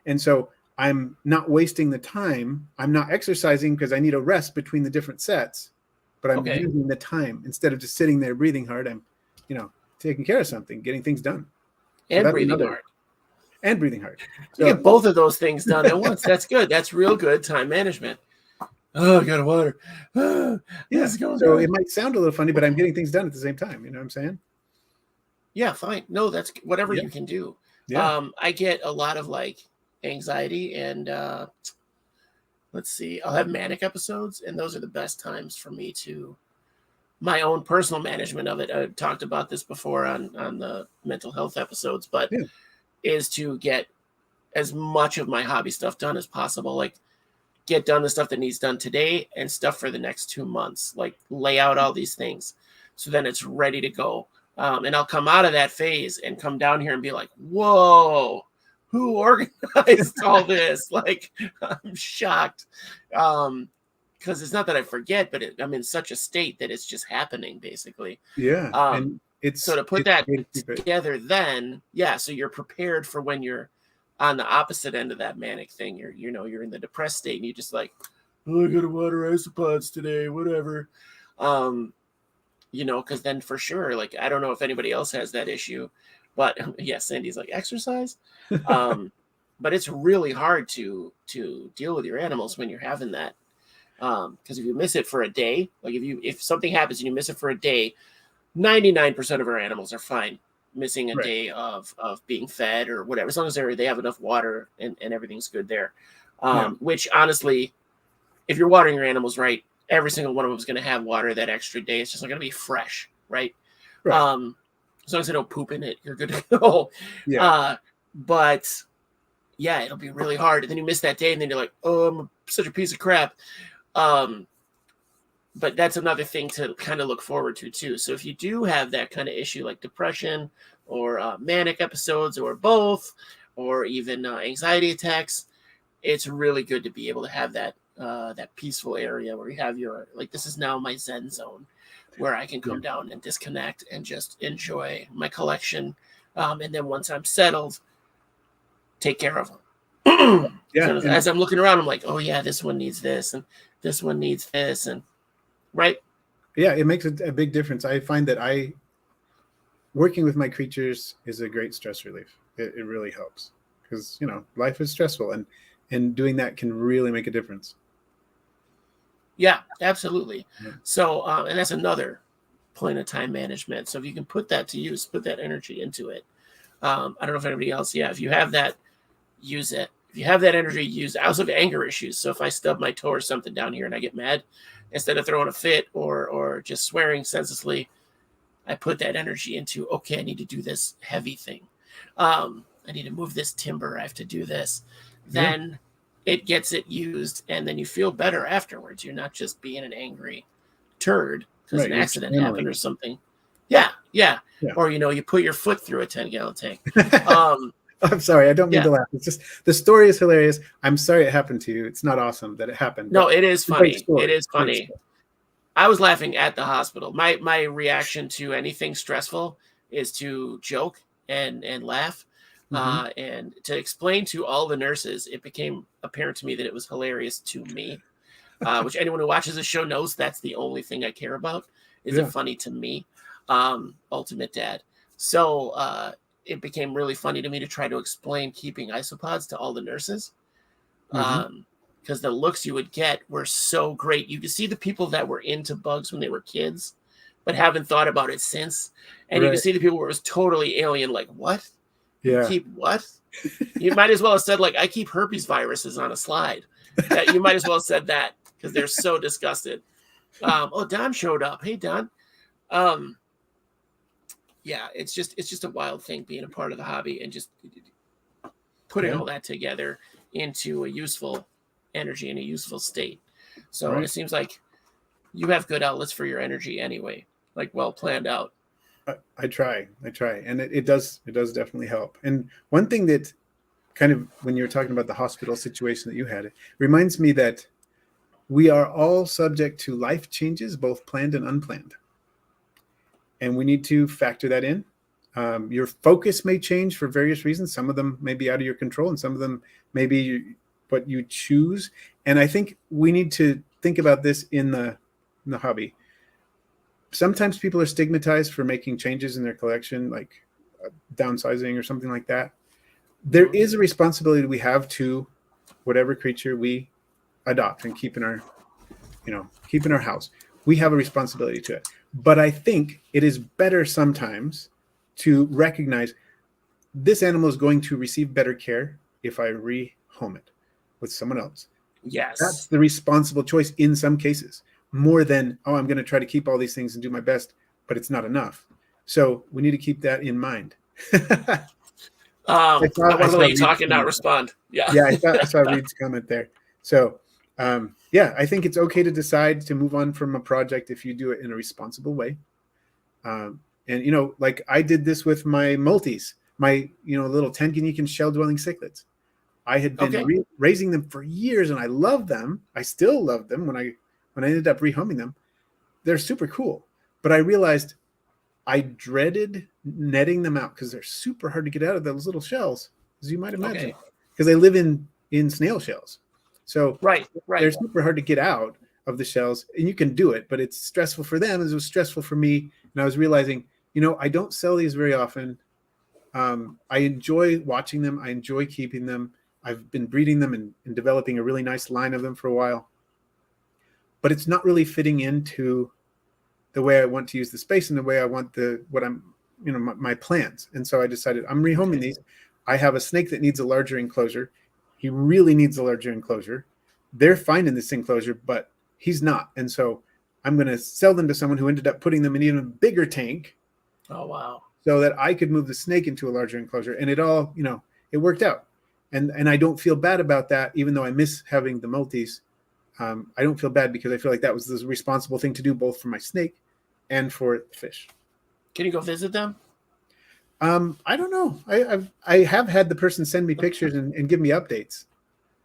And so I'm not wasting the time. I'm not exercising because I need a rest between the different sets, but I'm using the time instead of just sitting there breathing hard. I'm, taking care of something, getting things done. And so breathing hard. And breathing hard. So, you get both of those things done at once. That's good. That's real good time management. Oh, I got to water. Yeah. So it might sound a little funny, but I'm getting things done at the same time. You know what I'm saying? Yeah, fine. No, that's whatever you can do. Yeah. I get a lot of like anxiety and let's see, I'll have manic episodes, and those are the best times for me to my own personal management of it. I talked about this before on the mental health episodes, but is to get as much of my hobby stuff done as possible. Like get done the stuff that needs done today and stuff for the next 2 months, like lay out all these things. So then it's ready to go. And I'll come out of that phase and come down here and be like, whoa, who organized all this? Like, I'm shocked. Because it's not that I forget, but I'm in such a state that it's just happening, basically. Yeah. And it's so to put that together then, so you're prepared for when you're on the opposite end of that manic thing. You're in the depressed state and you just like, oh, I got to water isopods today, whatever. Because then for sure, like, I don't know if anybody else has that issue, but Sandy's like, exercise. But it's really hard to deal with your animals when you're having that. Because if you miss it for a day, like if something happens and you miss it for a day, 99% of our animals are fine missing a day of being fed or whatever, as long as they have enough water and everything's good there. Which honestly, if you're watering your animals right, every single one of them is going to have water that extra day. It's just not going to be fresh, right? As long as they don't poop in it, you're good to go. But yeah, it'll be really hard. And then you miss that day and then you're like, oh, I'm such a piece of crap. But that's another thing to kind of look forward to too. So if you do have that kind of issue like depression or manic episodes or both, or even anxiety attacks, it's really good to be able to have that peaceful area where you have your, like, this is now my Zen zone where I can come down and disconnect and just enjoy my collection. And then once I'm settled, take care of them. Yeah. So as I'm looking around, I'm like, oh yeah, this one needs this, and this one needs this, and right. Yeah, it makes a big difference. I find that working with my creatures is a great stress relief. It really helps because life is stressful, and doing that can really make a difference. Yeah, absolutely. Yeah. So, and that's another point of time management. So if you can put that to use, put that energy into it. I don't know if anybody else, yeah, if you have that, use it. If you have that energy, use it. I also have anger issues. So if I stub my toe or something down here and I get mad, instead of throwing a fit or just swearing senselessly, I put that energy into, okay, I need to do this heavy thing. I need to move this timber. I have to do this. Yeah. Then it gets it used, and then you feel better afterwards. You're not just being an angry turd because Right. an You're accident happened channeling or something. Yeah, yeah. it. Or you put your foot through a 10-gallon tank. Yeah. I'm sorry. I don't mean Yeah. to laugh. It's just the story is hilarious. I'm sorry it happened to you. It's not awesome that it happened. No, But it is it's a great funny. story. It is Great funny. story. I was laughing at the hospital. My reaction to anything stressful is to joke and laugh. Mhm. And to explain to all the nurses, it became apparent to me that it was hilarious to me. Which anyone who watches the show knows that's the only thing I care about. Is it Yeah. funny to me? Ultimate dad. So it became really funny to me to try to explain keeping isopods to all the nurses. Mhm. Because the looks you would get were so great. You could see the people that were into bugs when they were kids, but haven't thought about it since. And you can Right. see the people where it was totally alien, like, what? You Yeah. keep what? You might as well have said, like, I keep herpes viruses on a slide. You might as well have said that because they're so disgusted. Oh, Don showed up. Hey, Don. Yeah, it's just a wild thing being a part of the hobby and just putting Yeah. all that together into a useful energy in a useful state. So Right. it seems like you have good outlets for your energy anyway, like well planned out. I try, and it does definitely help. And one thing that kind of when you were talking about the hospital situation that you had, it reminds me that we are all subject to life changes, both planned and unplanned, and we need to factor that in. Your focus may change for various reasons. Some of them may be out of your control, and some of them may be what you choose. And I think we need to think about this in the hobby. Sometimes people are stigmatized for making changes in their collection, like downsizing or something like that. There Mhm. is a responsibility we have to whatever creature we adopt and keep in our house. We have a responsibility to it. But I think it is better sometimes to recognize this animal is going to receive better care if I rehome it with someone else. That's Yes. the responsible choice in some cases, more than, oh, I'm going to try to keep all these things and do my best, but it's not enough. So we need to keep that in mind. I I want to saw let you Reed's talk and not comment. respond. Yeah. Yeah, I saw Reed's comment there. So, yeah, I think it's okay to decide to move on from a project if you do it in a responsible way. And like I did this with my multis, my little Tanganyika shell dwelling cichlids. I had been Okay. raising them for years, and I love them. I still love them when I ended up rehoming them. They're super cool, but I realized I dreaded netting them out because they're super hard to get out of those little shells, as you might imagine, Okay. because they live in snail shells. So Right. they're Right. super hard to get out of the shells, and you can do it, but it's stressful for them as it was stressful for me. And I was realizing, I don't sell these very often. I enjoy watching them. I enjoy keeping them. I've been breeding them and developing a really nice line of them for a while, but it's not really fitting into the way I want to use the space and the way I want my plans. And so I decided I'm rehoming Okay. these. I have a snake that needs a larger enclosure. He really needs a larger enclosure. They're fine in this enclosure, but he's not. And so I'm going to sell them to someone who ended up putting them in an even bigger tank Oh wow. so that I could move the snake into a larger enclosure. And it all, it worked out. And I don't feel bad about that, even though I miss having the multis. I don't feel bad because I feel like that was the responsible thing to do, both for my snake and for the fish. Can you go visit them? I don't know. I have had the person send me pictures and give me updates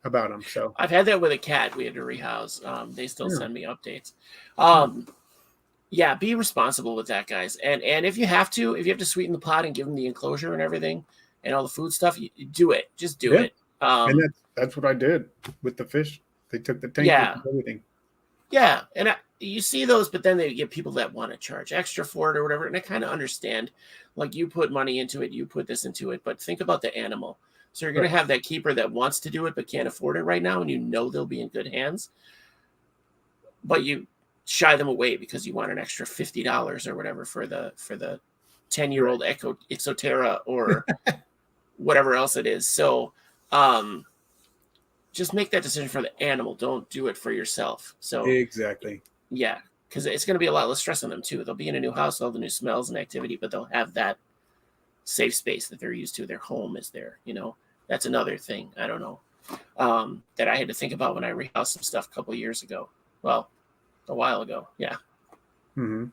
about them. So I've had that with a cat. We had to rehouse. They still yeah. send me updates. Yeah. Yeah, be responsible with that, guys. And if you have to sweeten the pot and give them the enclosure and everything and all the food stuff, you do it. Just do Yeah. it. And that's what I did with the fish. They took the tank, they Yeah. took everything. Yeah, and you see those, but then they get people that want to charge extra for it or whatever, and I kind of understand. Like, you put money into it, you put this into it, but think about the animal. So you're going Right. to have that keeper that wants to do it but can't afford it right now, and you know they'll be in good hands, but you shy them away because you want an extra $50 or whatever for the 10-year-old Exoterra or whatever else it is. So just make that decision for the animal. Don't do it for yourself. So Exactly. yeah, because it's going to be a lot less stress on them too. They'll be in a new house, all the new smells and activity, but they'll have that safe space that they're used to. Their home is there. That's another thing. I don't know that I had to think about when I rehoused some stuff a couple of years ago. Well, a while ago. Yeah. Mm-hmm.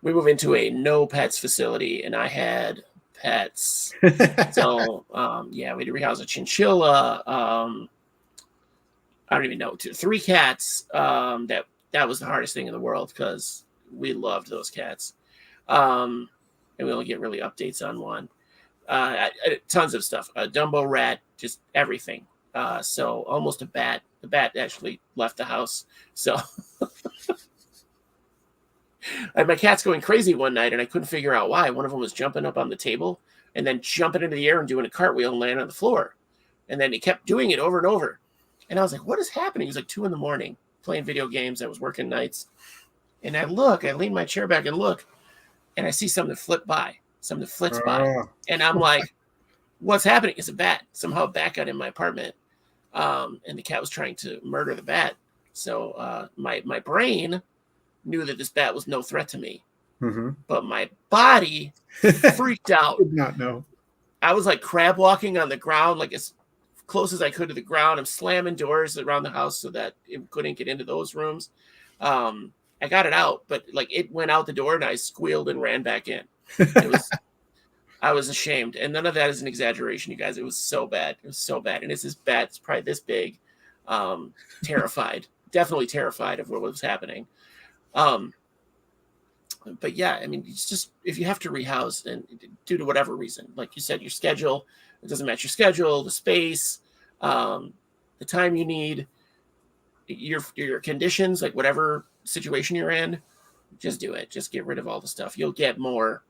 We moved into a no pets facility, and I had pets. So yeah, we had to rehouse a chinchilla. I don't even know, 3 cats. That was the hardest thing in the world because we loved those cats. And we only get really updates on one. Tons of stuff. A Dumbo rat, just everything. So almost a bat. The bat actually left the house. So my cat's going crazy one night, and I couldn't figure out why. One of them was jumping up on the table and then jumping into the air and doing a cartwheel and landing on the floor. And then he kept doing it over and over. And I was like, what is happening? It was like 2 a.m. playing video games. I was working nights. And I lean my chair back and look, and I see something flip by. Something flits by. And I'm like, what's happening? It's a bat. Somehow a bat got in my apartment. And the cat was trying to murder the bat. So my brain knew that this bat was no threat to me. Mm-hmm. But my body freaked out. Did not know. I was like crab walking on the ground, like as close as I could to the ground. I'm slamming doors around the house so that it couldn't get into those rooms. I got it out, but like it went out the door and I squealed and ran back in. I was ashamed. And none of that is an exaggeration, you guys. It was so bad. It was so bad. And it's this bat, it's probably this big, terrified, definitely terrified of what was happening. But yeah, I mean, it's just, if you have to rehouse and due to whatever reason, like you said, your schedule, it doesn't match your schedule, the space, the time you need, your conditions, like whatever situation you're in, just do it. Just get rid of all the stuff. You'll get more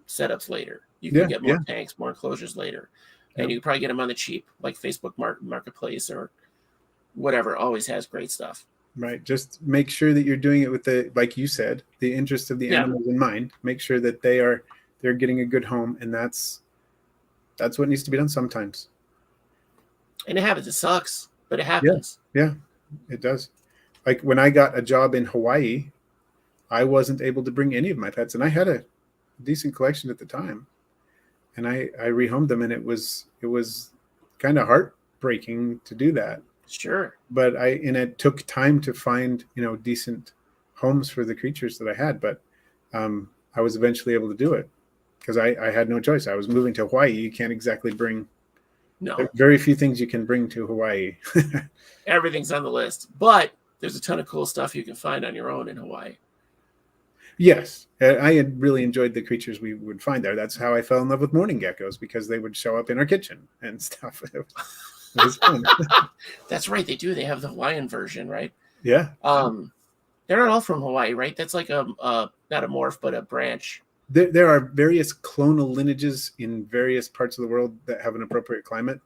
setups later. You can get more tanks, more enclosures later. And you can probably get them on the cheap, like Facebook Marketplace or whatever, always has great stuff. Right. Just make sure that you're doing it with like you said, the interest of the animals in mind. Make sure that they're getting a good home, and that's what needs to be done sometimes. And it happens. It sucks, but it happens. Yeah, it does. Like when I got a job in Hawaii, I wasn't able to bring any of my pets, and I had a decent collection at the time, and I rehomed them, and it was kind of heartbreaking to do that. Sure. But it took time to find, decent homes for the creatures that I had. But I was eventually able to do it because I had no choice. I was moving to Hawaii. You can't exactly bring. No. There are very few things you can bring to Hawaii. Everything's on the list, but there's a ton of cool stuff you can find on your own in Hawaii. Yes, I had really enjoyed the creatures we would find there. That's how I fell in love with morning geckos, because they would show up in our kitchen and stuff. It was fun. That's right, they do. They have the Hawaiian version, right? Yeah. They're not all from Hawaii, right? That's like not a morph, but a branch. There are various clonal lineages in various parts of the world that have an appropriate climate.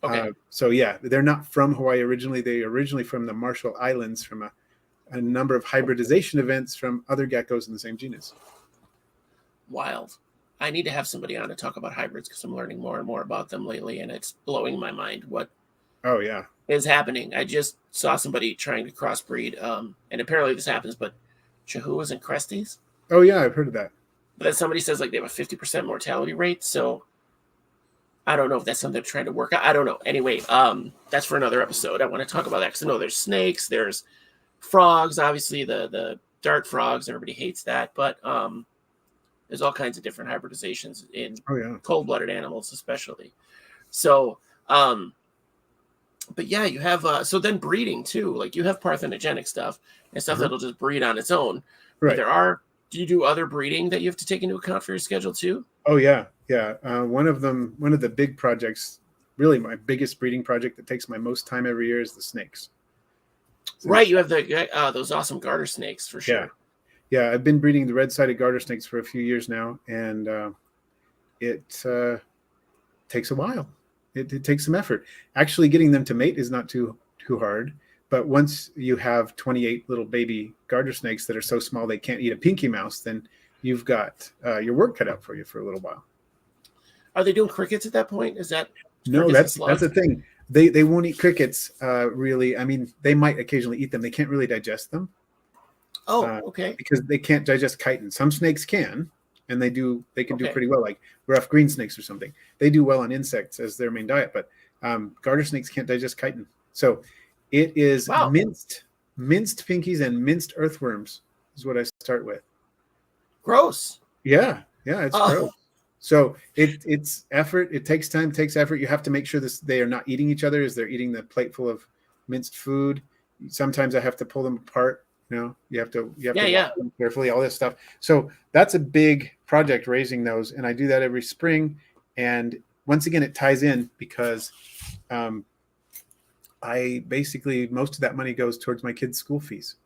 Okay. So yeah, they're not from Hawaii originally. They originally from the Marshall Islands, from a number of hybridization events from other geckos in the same genus. Wild. I need to have somebody on to talk about hybrids because I'm learning more and more about them lately, and it's blowing my mind what is happening. I just saw somebody trying to crossbreed, and apparently this happens, but Chihuahuas and Cresties. Oh yeah, I've heard of that. But then somebody says like they have a 50% mortality rate, so I don't know if that's something they're trying to work out. I don't know. Anyway, that's for another episode. I want to talk about that because I know there's snakes, there's frogs, obviously the dart frogs. Everybody hates that, but there's all kinds of different hybridizations in cold-blooded animals, especially. So, but yeah, you have so then breeding too. Like you have parthenogenic stuff and stuff that'll just breed on its own. Right. But do you do other breeding that you have to take into account for your schedule too? Oh yeah. One of the big projects really my biggest breeding project that takes my most time every year is the snakes. Right, you have those awesome garter snakes for Yeah. sure. Yeah, I've been breeding the red-sided garter snakes for a few years now, and it takes a while. It takes some effort. Actually, getting them to mate is not too hard. But once you have 28 little baby garter snakes that are so small they can't eat a pinky mouse, then you've got your work cut out for you for a little while. Are they doing crickets at that point? Is that No, crickets that's the thing. They won't eat crickets really. I mean, they might occasionally eat them. They can't really digest them. Oh, okay. Because they can't digest chitin. Some snakes can, and they can do Okay. pretty well, like rough green snakes or something. They do well on insects as their main diet, but garter snakes can't digest chitin. So it is Wow. minced pinkies and minced earthworms is what I start with. Gross. Yeah, it's gross. So it's effort. It takes time, takes effort. You have to make sure they are not eating each other as they're eating the plate full of minced food. Sometimes I have to pull them apart. You have to watch them carefully, all this stuff. So that's a big project, raising those, and I do that every spring. And once again, it ties in because I basically, most of that money goes towards my kids' school fees.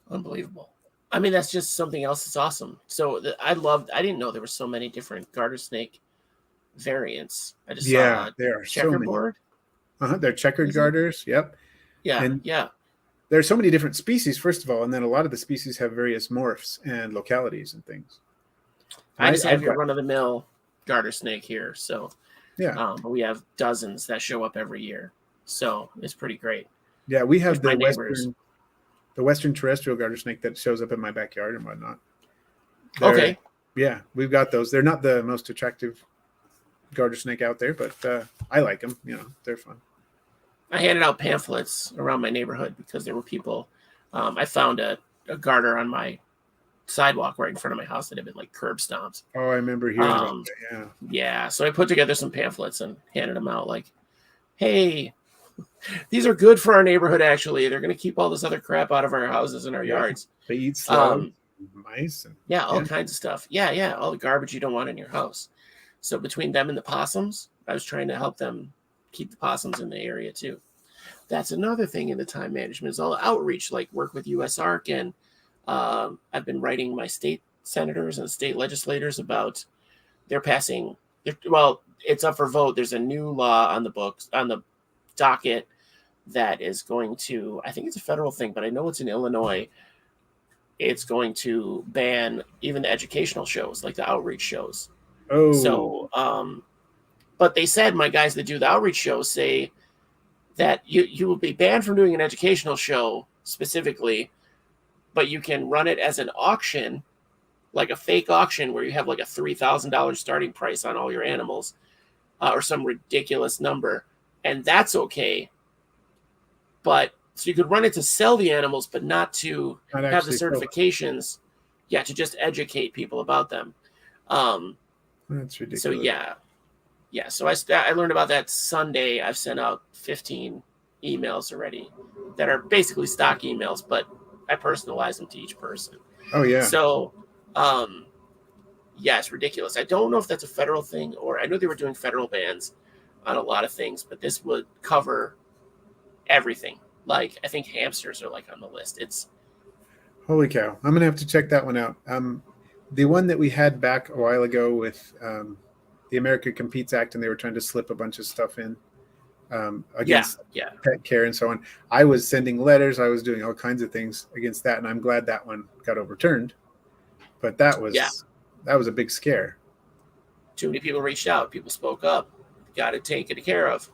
Unbelievable. I mean, that's just something else that's awesome. So I didn't know there were so many different garter snake variants. I just saw there are checkerboard. So many. They're checkered garters. Yep. Yeah, and yeah. There are so many different species, first of all, and then a lot of the species have various morphs and localities and things. I just have your run-of-the-mill garter snake here, so yeah. But we have dozens that show up every year, so it's pretty great. Yeah, we have the western terrestrial garter snake that shows up in my backyard and whatnot. Okay. Yeah, we've got those. They're not the most attractive garter snake out there, but I like them. They're fun. I handed out pamphlets around my neighborhood because there were people. I found a garter on my sidewalk right in front of my house that had been like curb stomped. Oh, I remember hearing about that. Yeah. Yeah. So I put together some pamphlets and handed them out like, hey, these are good for our neighborhood, actually. They're going to keep all this other crap out of our houses and our yards. They eat slugs, mice. All kinds of stuff. Yeah. All the garbage you don't want in your house. So between them and the possums, I was trying to help them keep the possums in the area too. That's another thing in the time management is all outreach, like work with USARC, and I've been writing my state senators and state legislators about it's up for vote. There's a new law on the docket that is going to, I think it's a federal thing, but I know it's in Illinois. It's going to ban even the educational shows, like the outreach shows. Oh, so but they said, my guys that do the outreach shows say that you will be banned from doing an educational show specifically, but you can run it as an auction, like a fake auction where you have like a $3,000 starting price on all your animals, or some ridiculous number, and that's okay. But so you could run it to sell the animals, but not to have the certifications. Yeah, to just educate people about them. That's ridiculous. So yeah. So I learned about that Sunday. I've sent out 15 emails already that are basically stock emails, but I personalize them to each person. Oh yeah. So, it's ridiculous. I don't know if that's a federal thing, or I know they were doing federal bans on a lot of things, but this would cover everything. Like, I think hamsters are like on the list. It's holy cow. I'm gonna have to check that one out. The one that we had back a while ago with the America Competes Act, and they were trying to slip a bunch of stuff in against pet care and so on. I was sending letters. I was doing all kinds of things against that, and I'm glad that one got overturned. But that was a big scare. Too many people reached out. People spoke up. Got to take it care of.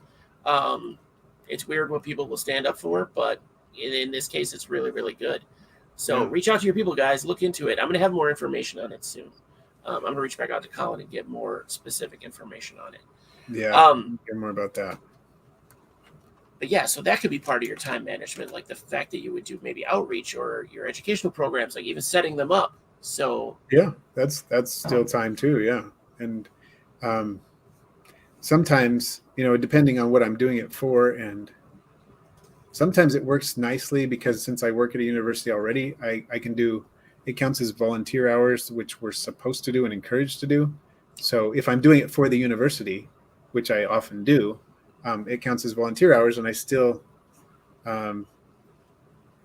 It's weird what people will stand up for, but in this case, it's really, really good. So reach out to your people, guys. Look into it. I'm going to have more information on it soon. I'm going to reach back out to Colin and get more specific information on it. Yeah, hear more about that. But yeah, so that could be part of your time management, like the fact that you would do maybe outreach or your educational programs, like even setting them up. So yeah, that's still time too. Yeah, and sometimes, depending on what I'm doing it for, and sometimes it works nicely because since I work at a university already, I can do, it counts as volunteer hours, which we're supposed to do and encouraged to do. So if I'm doing it for the university, which I often do, it counts as volunteer hours, and I still, in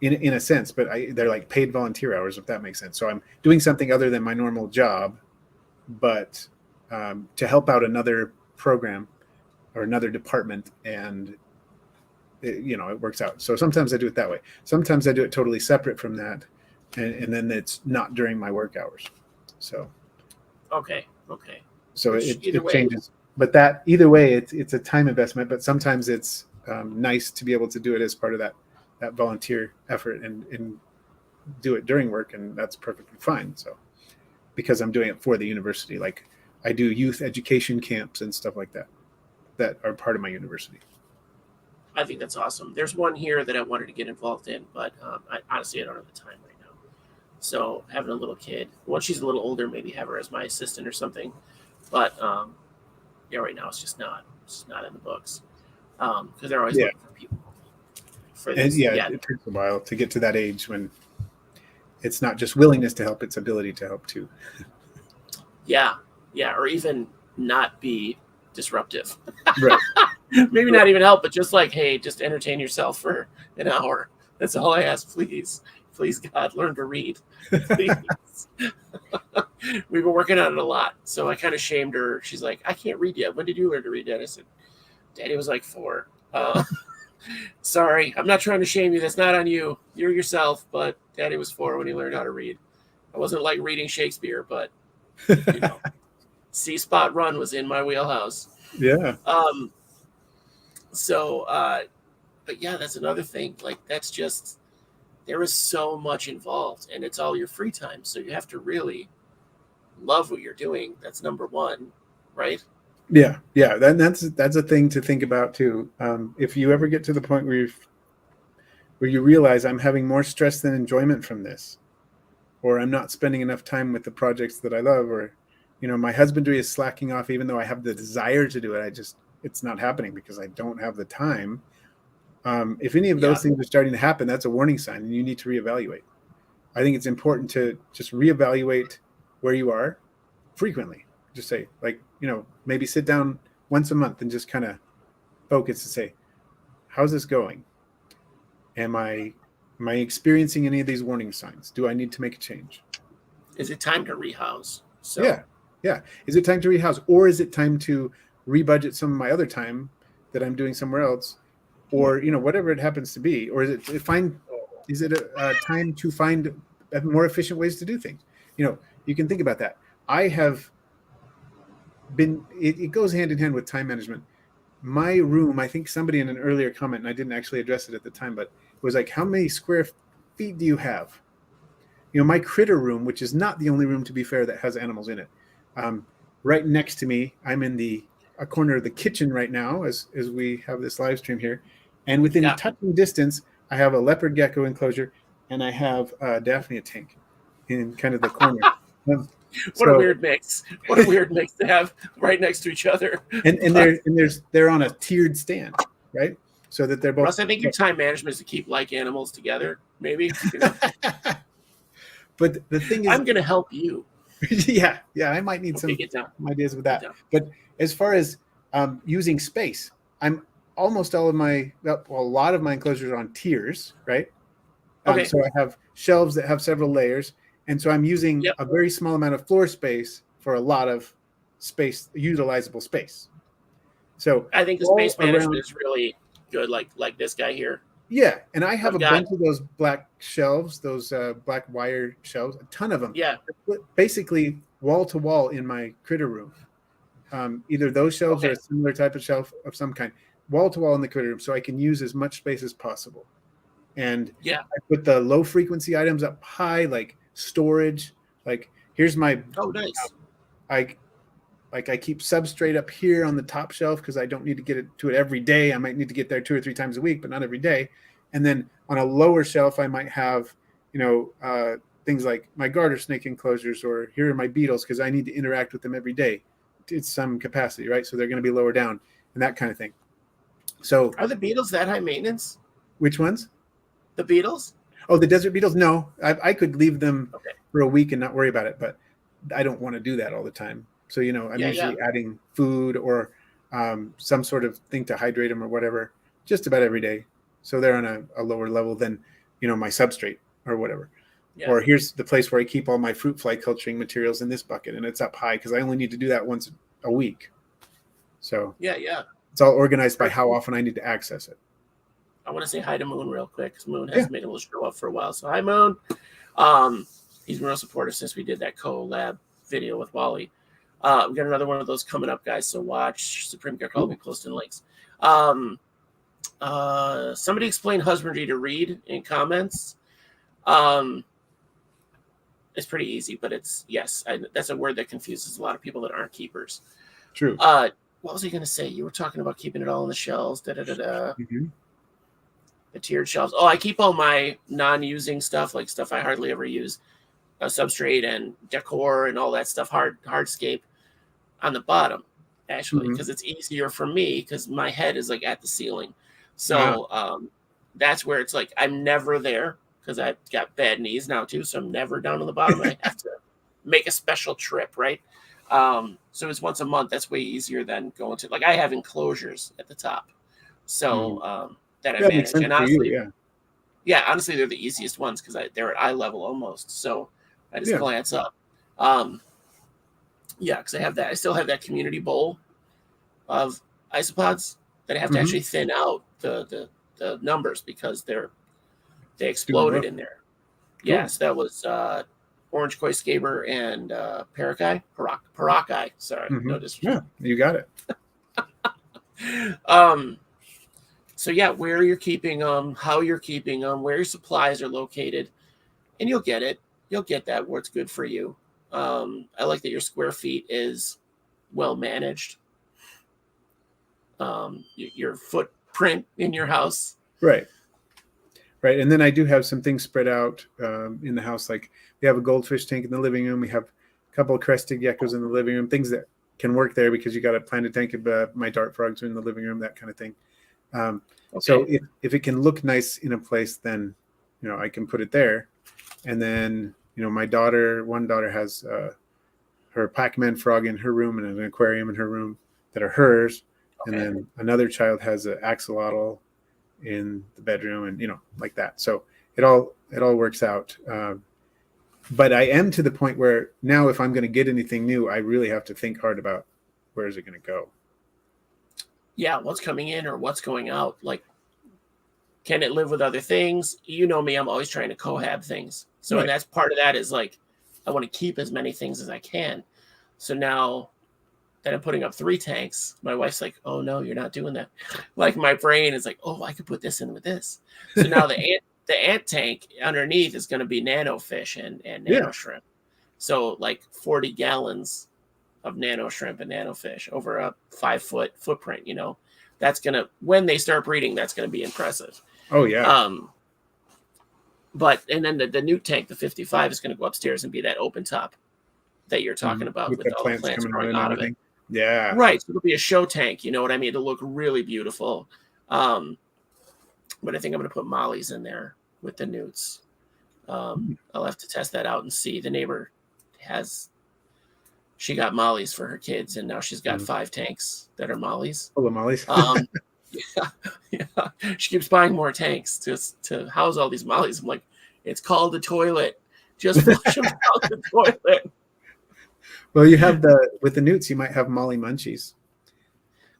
a sense, but they're like paid volunteer hours, if that makes sense. So I'm doing something other than my normal job, but to help out another program or another department, and it works out. So sometimes I do it that way. Sometimes I do it totally separate from that, and then it's not during my work hours. So Okay. so Which, either it way, changes. But that either way, it's a time investment. But sometimes it's nice to be able to do it as part of that volunteer effort and do it during work, and that's perfectly fine. So because I'm doing it for the university, like I do youth education camps and stuff like that are part of my university. I think that's awesome. There's one here that I wanted to get involved in, but honestly, I don't have the time right now. So having a little kid, once she's a little older, maybe have her as my assistant or something. But yeah, right now it's just not in the books because they're always Yeah. looking for people for And this. yeah, it takes a while to get to that age when it's not just willingness to help, it's ability to help too. Yeah, or even not be disruptive. Right. Maybe not even help, but just like, hey, just entertain yourself for an hour. That's all I ask, please. Please, God, learn to read. Please. We've been working on it a lot. So I kind of shamed her. She's like, I can't read yet. When did you learn to read, Dad? I said, Daddy was like 4. Sorry, I'm not trying to shame you. That's not on you. You're yourself. But Daddy was 4 when he learned how to read. I wasn't like reading Shakespeare, but See Spot Run was in my wheelhouse. Yeah. But yeah, that's another thing. Like, that's just, there is so much involved, and it's all your free time. So you have to really love what you're doing. That's number one, right? Yeah. That's a thing to think about too. If you ever get to the point where you realize I'm having more stress than enjoyment from this, or I'm not spending enough time with the projects that I love, or my husbandry is slacking off, even though I have the desire to do it. It's not happening because I don't have the time. If any of those things are starting to happen, that's a warning sign, and you need to reevaluate. I think it's important to just reevaluate where you are frequently. Just say, like, maybe sit down once a month and just kind of focus and say, how's this going? Am I experiencing any of these warning signs? Do I need to make a change? Is it time to rehouse? So yeah. Is it time to rehouse, or is it time to rebudget some of my other time that I'm doing somewhere else, or whatever it happens to be? Or is it a time to find more efficient ways to do things? You can think about that. I have been. It goes hand in hand with time management. My room, I think somebody in an earlier comment, and I didn't actually address it at the time, but it was like, how many square feet do you have? My critter room, which is not the only room, to be fair, that has animals in it. Right next to me, I'm in a corner of the kitchen right now as we have this live stream here. And within touching distance, I have a leopard gecko enclosure, and I have a Daphnia tank in kind of the corner. What a weird mix. What a weird mix to have right next to each other. And they're on a tiered stand, right? So that they're both. Russ, I think your time management is to keep like animals together, maybe. But the thing is, I'm going to help you. Yeah, I might need some ideas with that. But as far as using space, I'm almost all of a lot of my enclosures are on tiers, right? Okay. So I have shelves that have several layers, and so I'm using a very small amount of floor space for a lot of space, utilizable space. So I think the space management is really good, like this guy here. Yeah, and I have a bunch of those black shelves, those black wire shelves, a ton of them. Yeah. Basically wall to wall in my critter room. Either those shelves or a similar type of shelf of some kind, wall to wall in the critter room, so I can use as much space as possible. And I put the low frequency items up high, like storage. Like, here's my nice. I keep substrate up here on the top shelf because I don't need to get to it every day. I might need to get there 2 or 3 times a week, but not every day. And then on a lower shelf, I might have, things like my garter snake enclosures, or here are my beetles because I need to interact with them every day. It's some capacity, right? So they're going to be lower down and that kind of thing. So are the beetles that high maintenance? Which ones? The beetles? Oh, the desert beetles? No, I could leave them for a week and not worry about it, but I don't want to do that all the time. So, I'm Yeah, usually adding food or some sort of thing to hydrate them or whatever, just about every day. So they're on a lower level than, my substrate or whatever. yeah, Or here's the place where I keep all my fruit fly culturing materials in this bucket, and it's up high because I only need to do that once a week. So yeah. it's all organized by how often I need to access it. I want to say hi to Moon real quick because Moon Yeah. hasn't been able to show up for a while. So hi, Moon. He's been real supportive since we did that collab video with Wally. We got another one of those coming up, guys. So watch. Supreme Gear will be posting links. Somebody explain husbandry to Reed in comments. It's pretty easy, but that's a word that confuses a lot of people that aren't keepers. True. What was I going to say? You were talking about keeping it all in the shelves. Mm-hmm. The tiered shelves. Oh, I keep all my non-using stuff, like stuff I hardly ever use, substrate and decor and all that stuff, hardscape, on the bottom, actually, because it's easier for me because my head is like at the ceiling. So that's where it's like I'm never there because I've got bad knees now too, so I'm never down on the bottom. I have to make a special trip, right? So it's once a month. That's way easier than going to, like, I have enclosures at the top, so that I manage. And honestly, honestly, they're the easiest ones because they're at eye level almost. So I just glance up. Because I have that. I still have that community bowl of isopods that I have to actually thin out the numbers because they exploded in there. Cool. Yes, that was Orange Koi Scaber and Parakai. Sorry, no disrespect. Yeah, you got it. So where you're keeping them, how you're keeping them, where your supplies are located, and you'll get it. You'll get that where it's good for you. I like that your square feet is well managed. Your footprint in your house. Right. And then I do have some things spread out in the house. Like we have a goldfish tank in the living room. We have a couple of crested geckos in the living room, things that can work there because you got a planted tank of my dart frogs are in the living room, that kind of thing. So if it can look nice in a place, then, I can put it there. And then, one daughter has her Pac-Man frog in her room and an aquarium in her room that are hers. And then another child has an axolotl in the bedroom and, like that. So it all works out. But I am to the point where now if I'm going to get anything new, I really have to think hard about where is it going to go? Yeah, what's coming in or what's going out? Like, can it live with other things? You know me, I'm always trying to cohab things. So and that's part of that is like, I want to keep as many things as I can. So now that I'm putting up 3 tanks, my wife's like, oh no, you're not doing that. Like my brain is like, oh, I could put this in with this. So now the ant tank underneath is going to be nano fish and nano shrimp. So like 40 gallons of nano shrimp and nano fish over a 5-foot footprint, that's going to, when they start breeding, that's going to be impressive. Oh yeah. And then the new tank, the 55, is going to go upstairs and be that open top that you're talking about with all the plants growing out of it. Yeah. Right. So it'll be a show tank. You know what I mean? It'll look really beautiful. But I think I'm going to put mollies in there with the newts. I'll have to test that out and see. The neighbor she got mollies for her kids, and now she's got 5 tanks that are mollies. Full of mollies. Yeah. She keeps buying more tanks to house all these mollies. I'm like, it's called a toilet. Just flush them out the toilet. Well, you have with the newts, you might have molly munchies.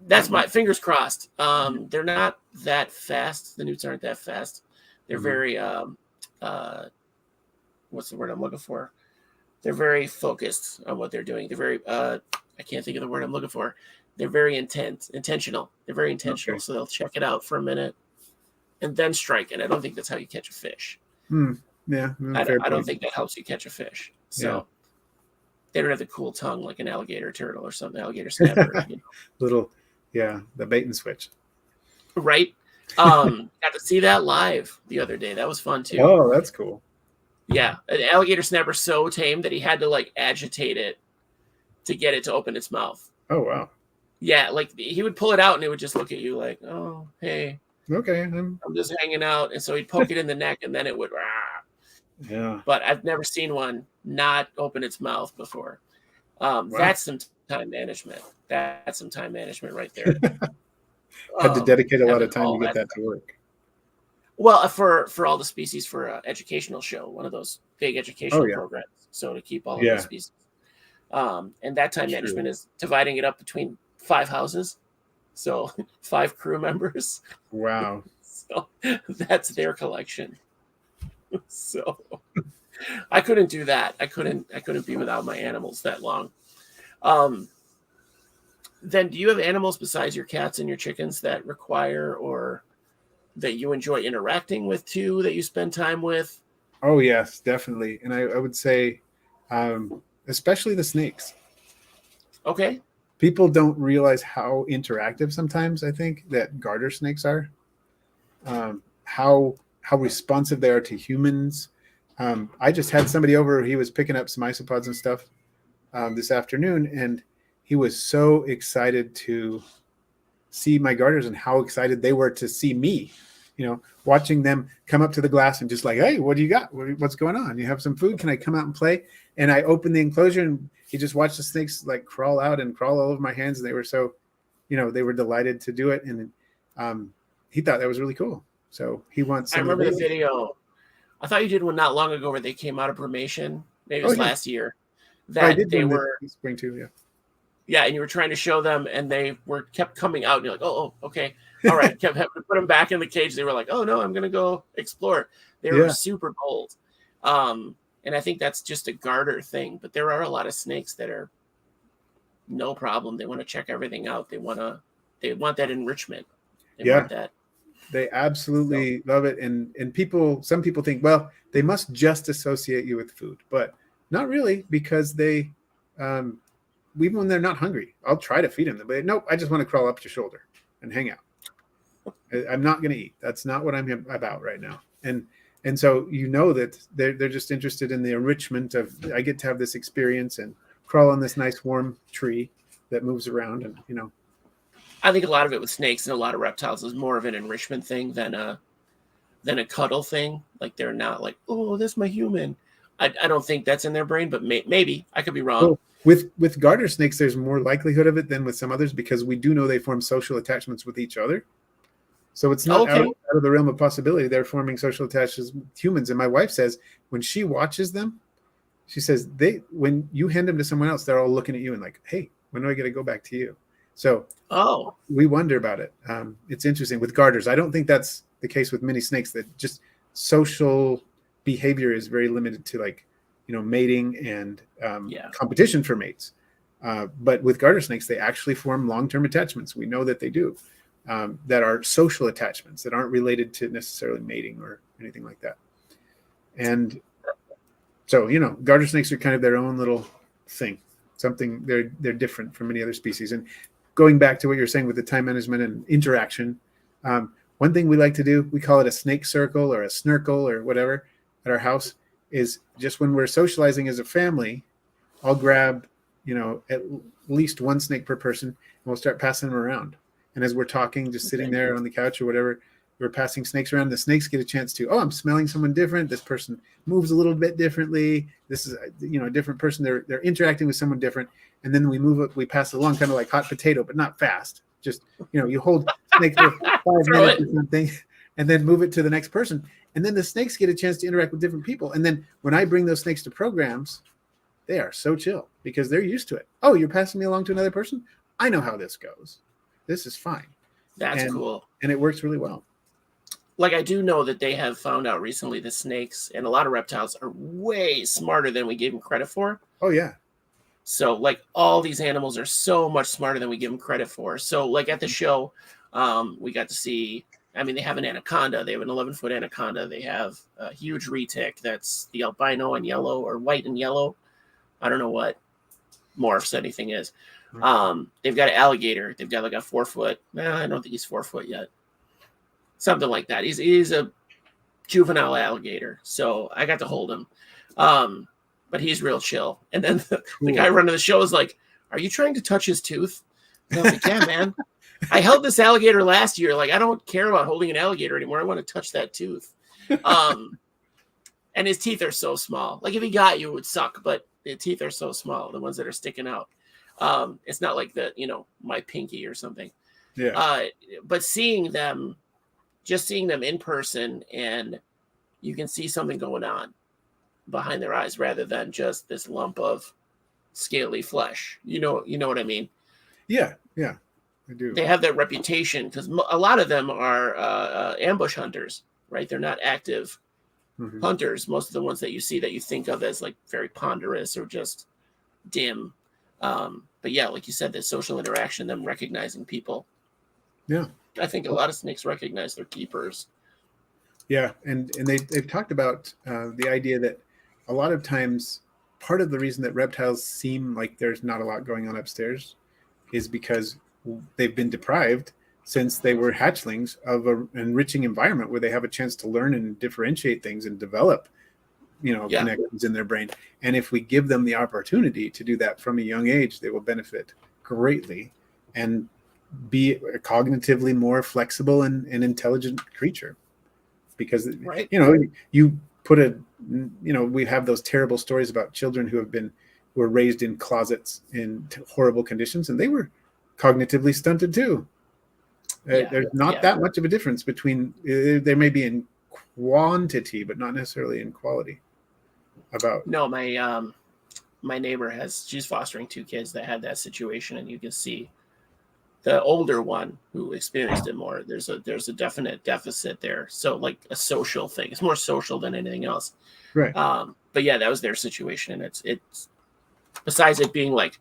That's my fingers crossed. They're not that fast. The newts aren't that fast. They're very what's the word I'm looking for? They're very focused on what they're doing. They're very I can't think of the word I'm looking for. They're very intentional. They're very intentional. So they'll check it out for a minute and then strike it. I don't think that's how you catch a fish. Yeah. I don't think that helps you catch a fish. So they don't have the cool tongue like an alligator turtle or something, alligator snapper. Little, the bait and switch. Right. Got to see that live the other day. That was fun too. Oh, that's cool. Yeah. An alligator snapper so tame that he had to like agitate it to get it to open its mouth. Oh, wow. Yeah. Like he would pull it out and it would just look at you like, oh, hey. Okay. I'm just hanging out. And so he'd poke it in the neck and then it would. Yeah. But I've never seen one not open its mouth before. Wow. That's some time management. That's some time management right there. Had to dedicate a lot Having of time to all get that that stuff. to work. Well, for all the species for an educational show, one of those big Oh educational yeah, programs. So to keep all of those yeah, species, and that time true. management is dividing it up between 5 houses, so 5 crew members. Wow. So that's their collection. So I couldn't do that. I couldn't be without my animals that long. Um, then do you have animals besides your cats and your chickens that require or that you enjoy interacting with too, that you spend time with? Oh yes, definitely. And I would say, especially the snakes. Okay. People don't realize how interactive sometimes I think that garter snakes are. How responsive they are to humans. I just had somebody over. He was picking up some isopods and stuff this afternoon, and he was so excited to see my garters and how excited they were to see me. Watching them come up to the glass and just like, hey, what do you got? What's going on? You have some food? Can I come out and play? And I opened the enclosure, and he just watched the snakes like crawl out and crawl all over my hands. And they were so, they were delighted to do it. And he thought that was really cool. So he wants I some of remember the the video. I thought you did one not long ago where they came out of brumation. Maybe it Oh was yeah, last year. I That did they one were, this spring too. Yeah. yeah, and you were trying to show them, and they were kept coming out, and you're like, okay, all right. Kept having to put them back in the cage. They were like, oh no, I'm gonna go explore. They were Yeah. super bold, and I think that's just a garter thing. But there are a lot of snakes that are no problem. They want to check everything out. They want that enrichment. They Yeah. want that. They So, absolutely love it. And some people think, well, they must just associate you with food, but not really, because they, even when they're not hungry, I'll try to feed them. But nope, I just want to crawl up your shoulder and hang out. I'm not going to eat. That's not what I'm about right now. And so that they're just interested in the enrichment of, I get to have this experience and crawl on this nice warm tree that moves around, and I think a lot of it with snakes and a lot of reptiles is more of an enrichment thing than a cuddle thing. Like they're not like, oh, that's my human. I don't think that's in their brain, but maybe I could be wrong. Well, with garter snakes, there's more likelihood of it than with some others, because we do know they form social attachments with each other. So it's not Okay. out of the realm of possibility. They're forming social attachments with humans. And my wife says when she watches them, she says when you hand them to someone else, they're all looking at you and like, hey, when do I get to go back to you? So we wonder about it. It's interesting with garters. I don't think that's the case with many snakes, that just social behavior is very limited to like, mating and competition for mates. But with garter snakes, they actually form long-term attachments. We know that they do, that are social attachments that aren't related to necessarily mating or anything like that. And so, garter snakes are kind of their own little thing. Something they're different from many other species. And going back to what you're saying with the time management and interaction, one thing we like to do, we call it a snake circle or a snirkle or whatever at our house, is just when we're socializing as a family, I'll grab, at least one snake per person, and we'll start passing them around. And as we're talking, just sitting there on the couch or whatever, we're passing snakes around. The snakes get a chance to, I'm smelling someone different. This person moves a little bit differently. This is, a different person. They're interacting with someone different. And then we pass it along kind of like hot potato, but not fast. Just, you hold snake for 5 minutes or something, and then move it to the next person. And then the snakes get a chance to interact with different people. And then when I bring those snakes to programs, they are so chill because they're used to it. Oh, you're passing me along to another person? I know how this goes. This is fine. That's cool. And it works really well. Like I do know that they have found out recently that snakes and a lot of reptiles are way smarter than we gave them credit for. Oh, yeah. So like all these animals are so much smarter than we give them credit for. So like at the show, we got to see, they have an anaconda. They have an 11-foot anaconda. They have a huge retic. That's the albino and yellow, or white and yellow. I don't know what morphs anything is. They've got an alligator. They've got like a 4-foot. I don't think he's 4 foot yet. Something like that. He's a juvenile alligator. So I got to hold him. But he's real chill. And then the guy running the show is like, are you trying to touch his tooth? And I was like, yeah, man. I held this alligator last year. Like, I don't care about holding an alligator anymore. I want to touch that tooth. And his teeth are so small. Like, if he got you, it would suck. But the teeth are so small, the ones that are sticking out. It's not like the, my pinky or something. Yeah. But just seeing them in person, and you can see something going on behind their eyes rather than just this lump of scaly flesh. You know what I mean? Yeah. Yeah. I do. They have that reputation because a lot of them are ambush hunters, right? They're not active Mhm. hunters. Most of the ones that you see that you think of as like very ponderous or just dim. But yeah, like you said, the social interaction, them recognizing people. Yeah. I think a lot of snakes recognize their keepers. Yeah, and they've talked about the idea that a lot of times part of the reason that reptiles seem like there's not a lot going on upstairs is because they've been deprived since they were hatchlings of an enriching environment where they have a chance to learn and differentiate things and develop, Yeah, connections in their brain. And if we give them the opportunity to do that from a young age, they will benefit greatly and be a cognitively more flexible and intelligent creature. Because right. you put we have those terrible stories about children who were raised in closets in horrible conditions, and they were cognitively stunted too. Yeah, There's not yeah. that much of a difference between there may be in quantity but not necessarily in quality about. No, my neighbor she's fostering two kids that had that situation, and you can see the older one who experienced it more. There's a definite deficit there. So like a social thing. It's more social than anything else. Right. But yeah, that was their situation, and it's besides it being like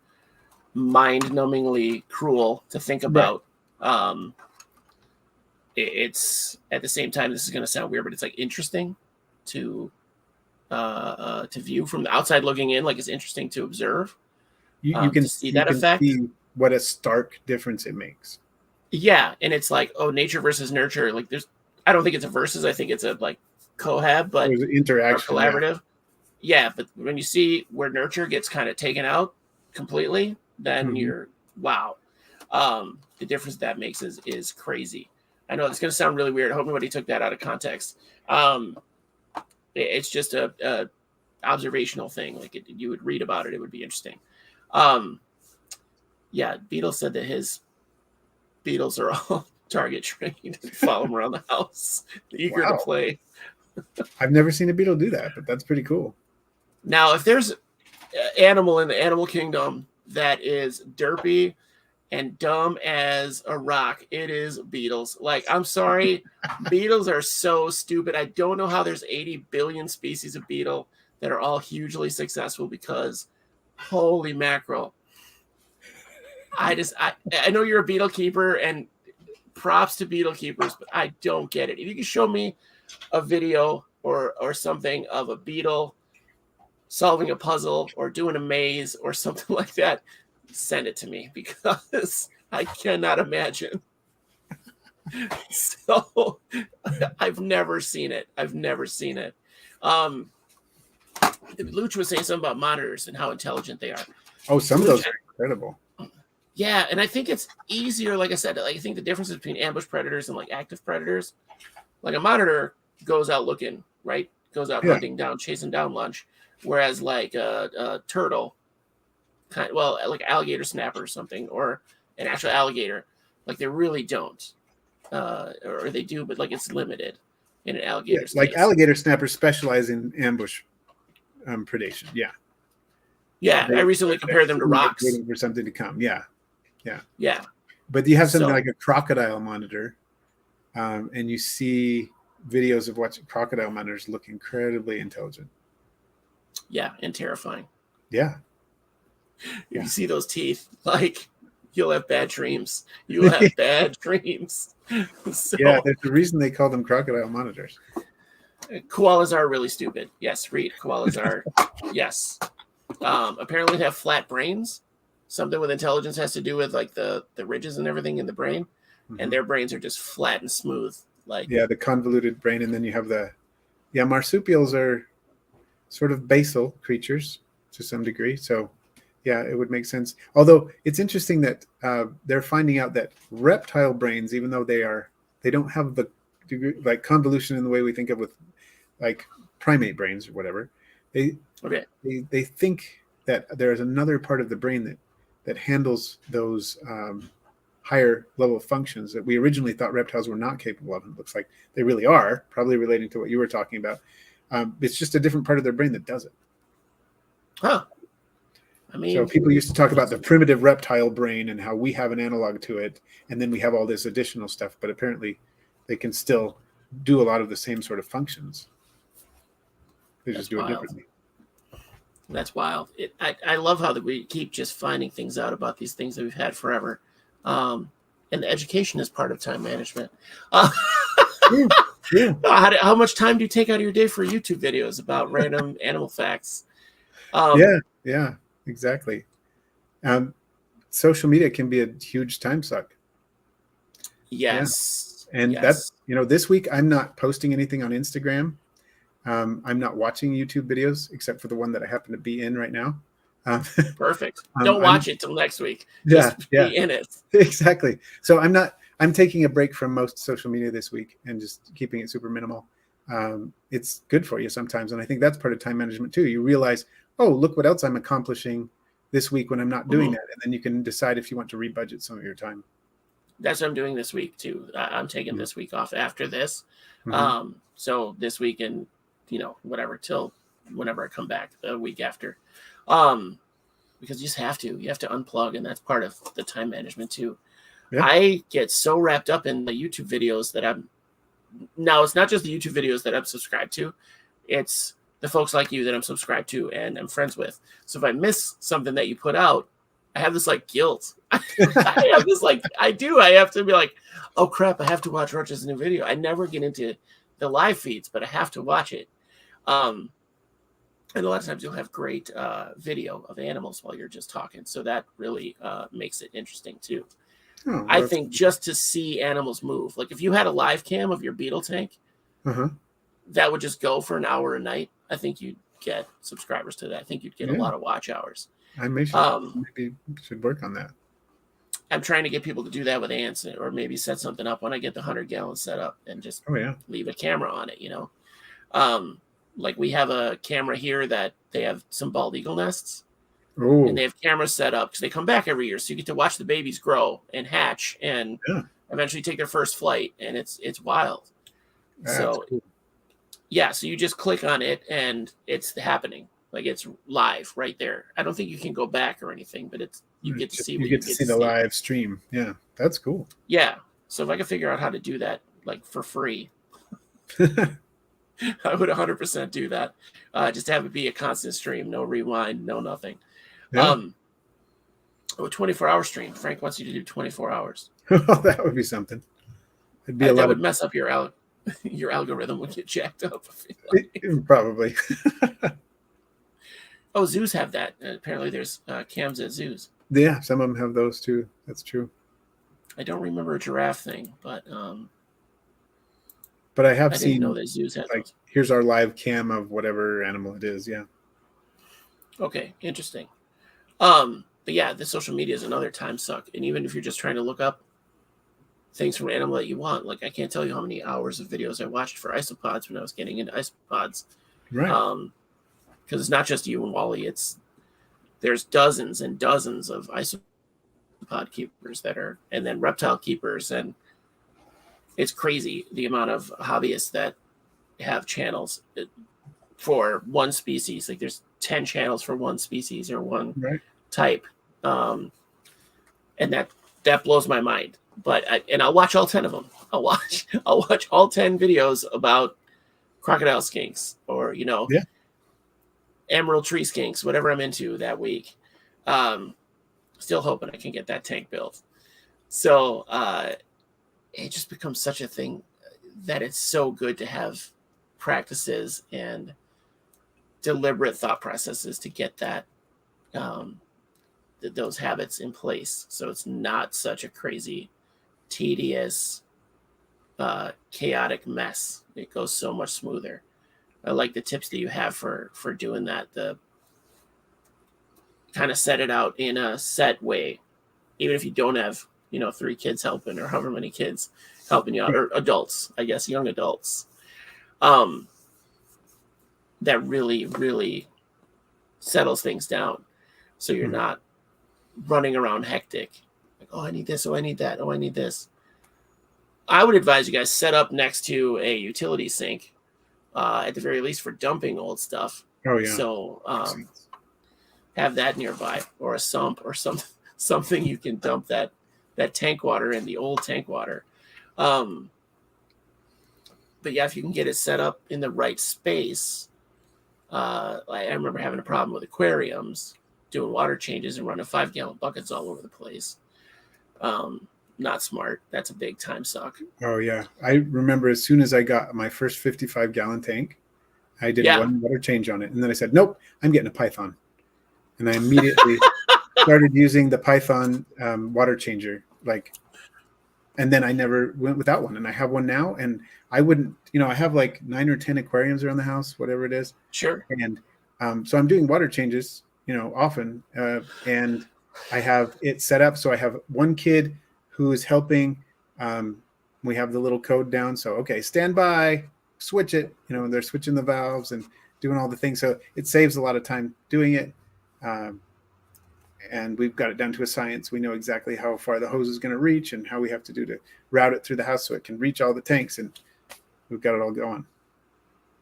mind-numbingly cruel to think Right. about. It's at the same time, this is going to sound weird, but it's like interesting to view from the outside looking in. Like it's interesting to observe, You to can see you that can effect. see what a stark difference it makes. Yeah, and it's like, oh, nature versus nurture. Like I don't think it's a versus. I think it's a like cohab, but There's or interaction. Yeah. collaborative. Yeah, but when you see where nurture gets kind of taken out completely, then Mhm. you're wow. The difference that makes is crazy. I know it's going to sound really weird. I hope nobody took that out of context. It's just a observational thing. Like you would read about it, it would be interesting. Um, yeah, Beetle said that his beetles are all target trained and follow him around the house, eager to Wow. play. I've never seen a beetle do that, but that's pretty cool. Now, if there's an animal in the animal kingdom that is derpy and dumb as a rock, it is beetles. Like, I'm sorry, beetles are so stupid. I don't know how there's 80 billion species of beetle that are all hugely successful because holy mackerel. I know you're a beetle keeper and props to beetle keepers, but I don't get it. If you can show me a video or something of a beetle solving a puzzle or doing a maze or something like that, send it to me because I cannot imagine. So I've never seen it. I've never seen it. Luch was saying something about monitors and how intelligent they are. Oh, some of Luch, those are incredible. yeah, and I think it's easier. Like I said, like I think the differences between ambush predators and like active predators, like a monitor goes out looking, right? Goes out Yeah. hunting down, chasing down lunch, whereas like a turtle, like alligator snapper or something, or an actual alligator, like they really don't, or they do, but like it's limited in an Yeah. alligator's Like case. alligator snappers specialize in ambush predation. Yeah. Yeah, I recently They're compared them to sitting there rocks. waiting for something to come. Yeah. Yeah. Yeah, But you have something so like a crocodile monitor, and you see videos of what crocodile monitors look incredibly intelligent. yeah, and terrifying. Yeah. If Yeah. you see those teeth, like you'll have bad dreams. You will have bad dreams. So Yeah. There's a reason they call them crocodile monitors. koalas are really stupid. Yes, read koalas are. Yes. Apparently they have flat brains. Something with intelligence has to do with like the ridges and everything in the brain, and Mhm. their brains are just flat and smooth. Like Yeah. The convoluted brain. And then you have marsupials are sort of basal creatures to some degree. So, yeah, it would make sense. Although it's interesting that they're finding out that reptile brains, even though they don't have the degree, like convolution in the way we think of with like primate brains or whatever. They okay, they think that there is another part of the brain that that handles those higher level functions that we originally thought reptiles were not capable of. And it looks like they really are, probably relating to what you were talking about. It's just a different part of their brain that does it. Huh. I mean, so people used to talk about the primitive reptile brain and how we have an analog to it, and then we have all this additional stuff, but apparently they can still do a lot of the same sort of functions. They just do it differently. That's wild. I love how that we keep just finding things out about these things that we've had forever. And the education is part of time management. Yeah. How much time do you take out of your day for YouTube videos about random animal facts? Yeah, exactly. Social media can be a huge time suck. Yes. Yeah. And that's, this week I'm not posting anything on Instagram. I'm not watching YouTube videos except for the one that I happen to be in right now. Perfect. Don't watch it till next week. Just be in it. Exactly. So I'm taking a break from most social media this week and just keeping it super minimal. It's good for you sometimes. And I think that's part of time management too. You realize, oh, look what else I'm accomplishing this week when I'm not doing that. And then you can decide if you want to rebudget some of your time. That's what I'm doing this week too. I'm taking this week off after this. So this week and whatever till whenever I come back the week after, because you just have to unplug, and that's part of the time management too. Yeah. I get so wrapped up in the YouTube videos that it's not just the YouTube videos that I'm subscribed to, it's the folks like you that I'm subscribed to and I'm friends with. So if I miss something that you put out, I have this like guilt. I have this I have to be like, oh crap, I have to watch Roach's new video. I never get into the live feeds, but I have to watch it. And a lot of times you'll have great video of animals while you're just talking. So that really makes it interesting too. Oh, I think just to see animals move, like if you had a live cam of your beetle tank, that would just go for an hour a night. I think you'd get subscribers to that. I think you'd get a lot of watch hours. I maybe should work on that. I'm trying to get people to do that with ants, or maybe set something up when I get the 100-gallon set up and just leave a camera on it, like we have a camera here that they have some bald eagle nests. Ooh. And they have cameras set up because they come back every year. So you get to watch the babies grow and hatch and eventually take their first flight. And it's wild. That's so cool. So you just click on it and it's happening. Like it's live right there. I don't think you can go back or anything, but you get to see what you get to see the live stream. Yeah, that's cool. Yeah. So if I could figure out how to do that like for free, I would 100% do that. Just to have it be a constant stream, no rewind, no nothing. Yeah. A 24-hour stream. Frank wants you to do 24 hours. That would be something. It'd be that would mess up your algorithm would get jacked up. Probably. Oh, zoos have that. Apparently there's cams at zoos. Yeah, some of them have those too. That's true. I don't remember a giraffe thing, but I have seen know that zoos have like those. Here's our live cam of whatever animal it is. Yeah. Okay, interesting. But yeah, the social media is another time suck. And even if you're just trying to look up things from an animal that you want, like I can't tell you how many hours of videos I watched for isopods when I was getting into isopods. Right. Because it's not just you and Wally. There's dozens and dozens of isopod keepers and then reptile keepers, and it's crazy the amount of hobbyists that have channels for one species. Like there's 10 channels for one species or one type. And that blows my mind. But I'll watch all 10 of them. I'll watch all 10 videos about crocodile skinks or, emerald tree skinks, whatever I'm into that week. Still hoping I can get that tank built. So it just becomes such a thing that it's so good to have practices and deliberate thought processes to get that those habits in place. So it's not such a crazy, tedious, chaotic mess. It goes so much smoother. I like the tips that you have for doing that. The kind of set it out in a set way, even if you don't have 3 kids helping or however many kids helping you out, or adults, I guess, young adults. That really, really settles things down. So you're not running around hectic. Like, oh, I need this. Oh, I need that. Oh, I need this. I would advise you guys set up next to a utility sink, at the very least for dumping old stuff. Oh yeah. So have that nearby, or a sump, or something you can dump that tank water in, the old tank water. But yeah, if you can get it set up in the right space, I remember having a problem with aquariums, doing water changes and running 5-gallon buckets all over the place. Not smart. That's a big time suck. Oh yeah. I remember as soon as I got my first 55-gallon tank, I did one water change on it. And then I said, nope, I'm getting a Python. And I immediately started using the Python water changer. And then I never went without one. And I have one now. And I wouldn't, I have like 9 or 10 aquariums around the house, whatever it is. Sure. And so I'm doing water changes, often. And I have it set up. So I have one kid who is helping. We have the little code down. So, okay, stand by, switch it, and they're switching the valves and doing all the things. So it saves a lot of time doing it. And we've got it down to a science. We know exactly how far the hose is going to reach and how we have to do to route it through the house so it can reach all the tanks. And we've got it all going.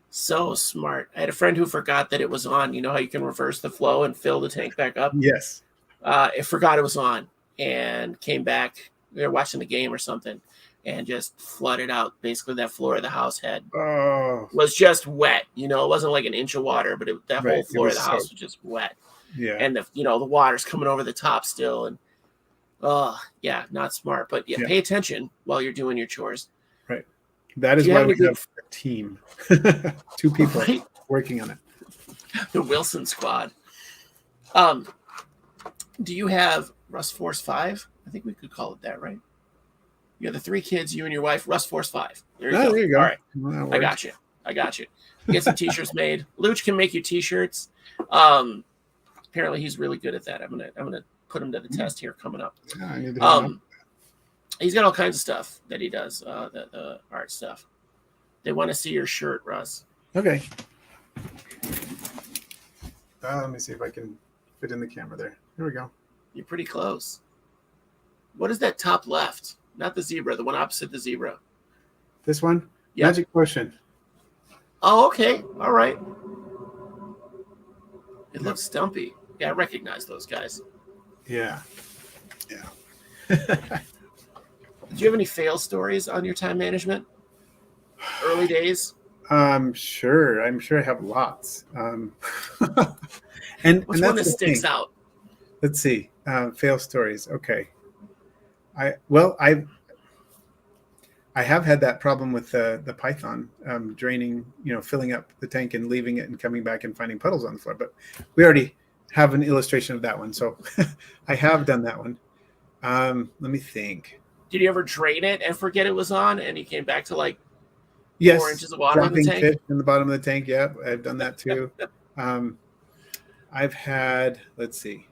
So smart. I had a friend who forgot that it was on. You know how you can reverse the flow and fill the tank back up? Yes. It forgot it was on and came back. We were watching the game or something and just flooded out. Basically, that floor of the house was just wet. It wasn't like an inch of water, but that whole floor of the house was just wet. Yeah. And the water's coming over the top still. And yeah, not smart. But yeah, pay attention while you're doing your chores. Right. That is why we have a team. 2 people working on it. The Wilson squad. Do you have Rust Force 5? I think we could call it that, right? You have the 3 kids, you and your wife, Rust Force 5. There you go. All right. Well, I got you. Get some t-shirts made. Luch can make you t-shirts. Apparently he's really good at that. I'm gonna put him to the test here coming up. He's got all kinds of stuff that he does, the art stuff. They want to see your shirt, Russ. Okay. Let me see if I can fit in the camera there. Here we go. You're pretty close. What is that top left? Not the zebra, the one opposite the zebra. This one? Yep. Magic Potion. Oh, okay. All right. It looks stumpy. Yeah, I recognize those guys. Yeah. Do you have any fail stories on your time management? Early days? Sure. I'm sure I have lots. And What's one that sticks out? Let's see. Fail stories. Okay. I have had that problem with the Python draining, filling up the tank and leaving it and coming back and finding puddles on the floor. But we already have an illustration of that one. So I have done that one. Let me think. Did you ever drain it and forget it was on and you came back to 4 inches of water in the tank? Fish in the bottom of the tank. Yeah, I've done that too. I've had, let's see.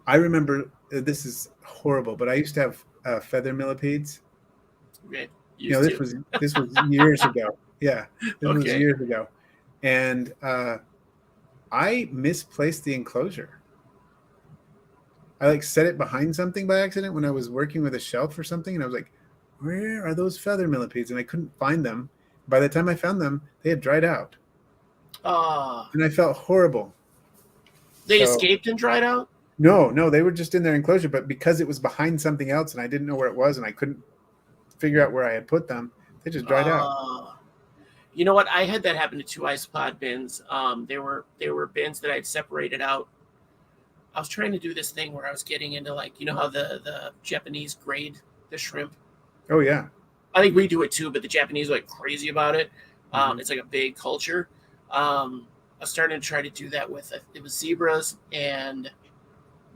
I remember, this is horrible, but I used to have feather millipedes. Okay. This was years ago. Yeah, this was years ago. And I misplaced the enclosure. I set it behind something by accident when I was working with a shelf or something. And I was like, where are those feather millipedes? And I couldn't find them. By the time I found them, they had dried out. And I felt horrible. They escaped and dried out? No, they were just in their enclosure. But because it was behind something else and I didn't know where it was and I couldn't figure out where I had put them, they just dried out. You know what? I had that happen to 2 isopod bins. They were bins that I'd separated out. I was trying to do this thing where I was getting into how the Japanese grade the shrimp. Oh yeah. I think we do it too, but the Japanese are crazy about it. It's a big culture. I was starting to try to do that with it was zebras and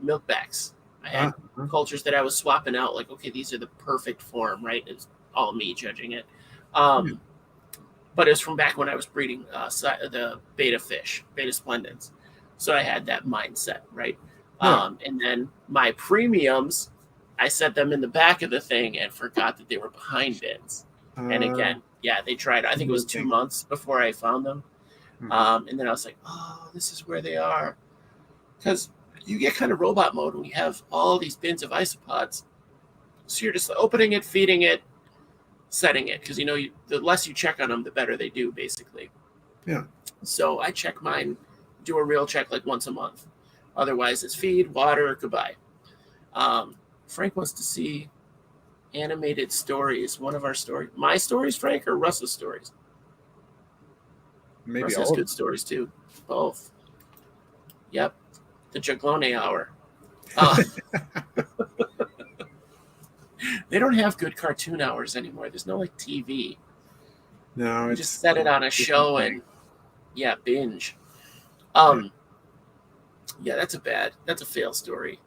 milkbacks. I had cultures that I was swapping out. Okay, these are the perfect form, right? It's all me judging it. But it was from back when I was breeding the beta fish, beta splendens. So I had that mindset, right? Yeah. And then my premiums, I set them in the back of the thing and forgot that they were behind bins. And again, they tried. I think it was 2 months before I found them. And then I was like, oh, this is where they are. Because you get kind of robot mode when you have all these bins of isopods. So you're just opening it, feeding it, setting it, because the less you check on them, the better they do, basically. Yeah. So I check mine, do a real check like once a month. Otherwise, it's feed, water, goodbye. Frank wants to see animated stories. One of our stories, my stories, Frank, or Russ's stories? Maybe Russ all has of good stories too. Both. Yep. The Jaglone Hour. They don't have good cartoon hours anymore. There's no like TV. No, You it's just set it on a show and binge. Yeah, that's a fail story.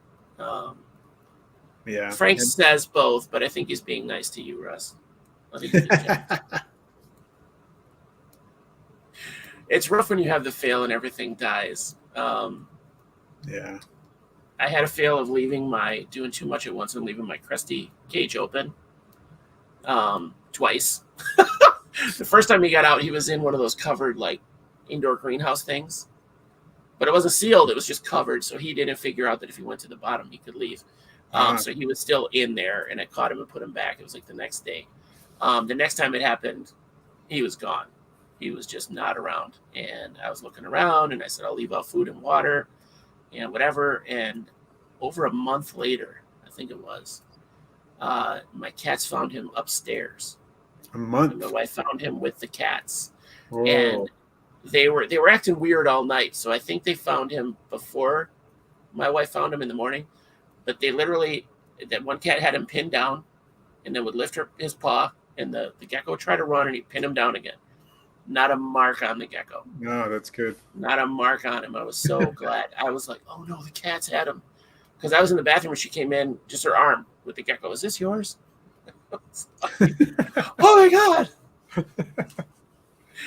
yeah. Frank says both, but I think he's being nice to you, Russ. Let me give you a chance. It's rough when you have the fail and everything dies. Yeah. I had a fail of doing too much at once and leaving my crusty cage open twice. The first time he got out, he was in one of those covered like indoor greenhouse things, but it wasn't sealed. It was just covered. So he didn't figure out that if he went to the bottom, he could leave. So he was still in there, and I caught him and put him back. It was like the next day. The next time it happened, he was gone. He was just not around. And I was looking around, and I said, I'll leave out food and water and whatever. And over a month later, I think it was, my cats found him upstairs. A month? And my wife found him with the cats. Whoa. And they were acting weird all night. So I think they found him before my wife found him in the morning. But they literally, that one cat had him pinned down and then would lift his paw, and the gecko would try to run and he'd pin him down again. Not a mark on the gecko. No, that's good. Not a mark on him. I was so glad. I was like, oh no, the cats had him. Because I was in the bathroom when she came in, just her arm with the gecko. Is this yours? Oh my God.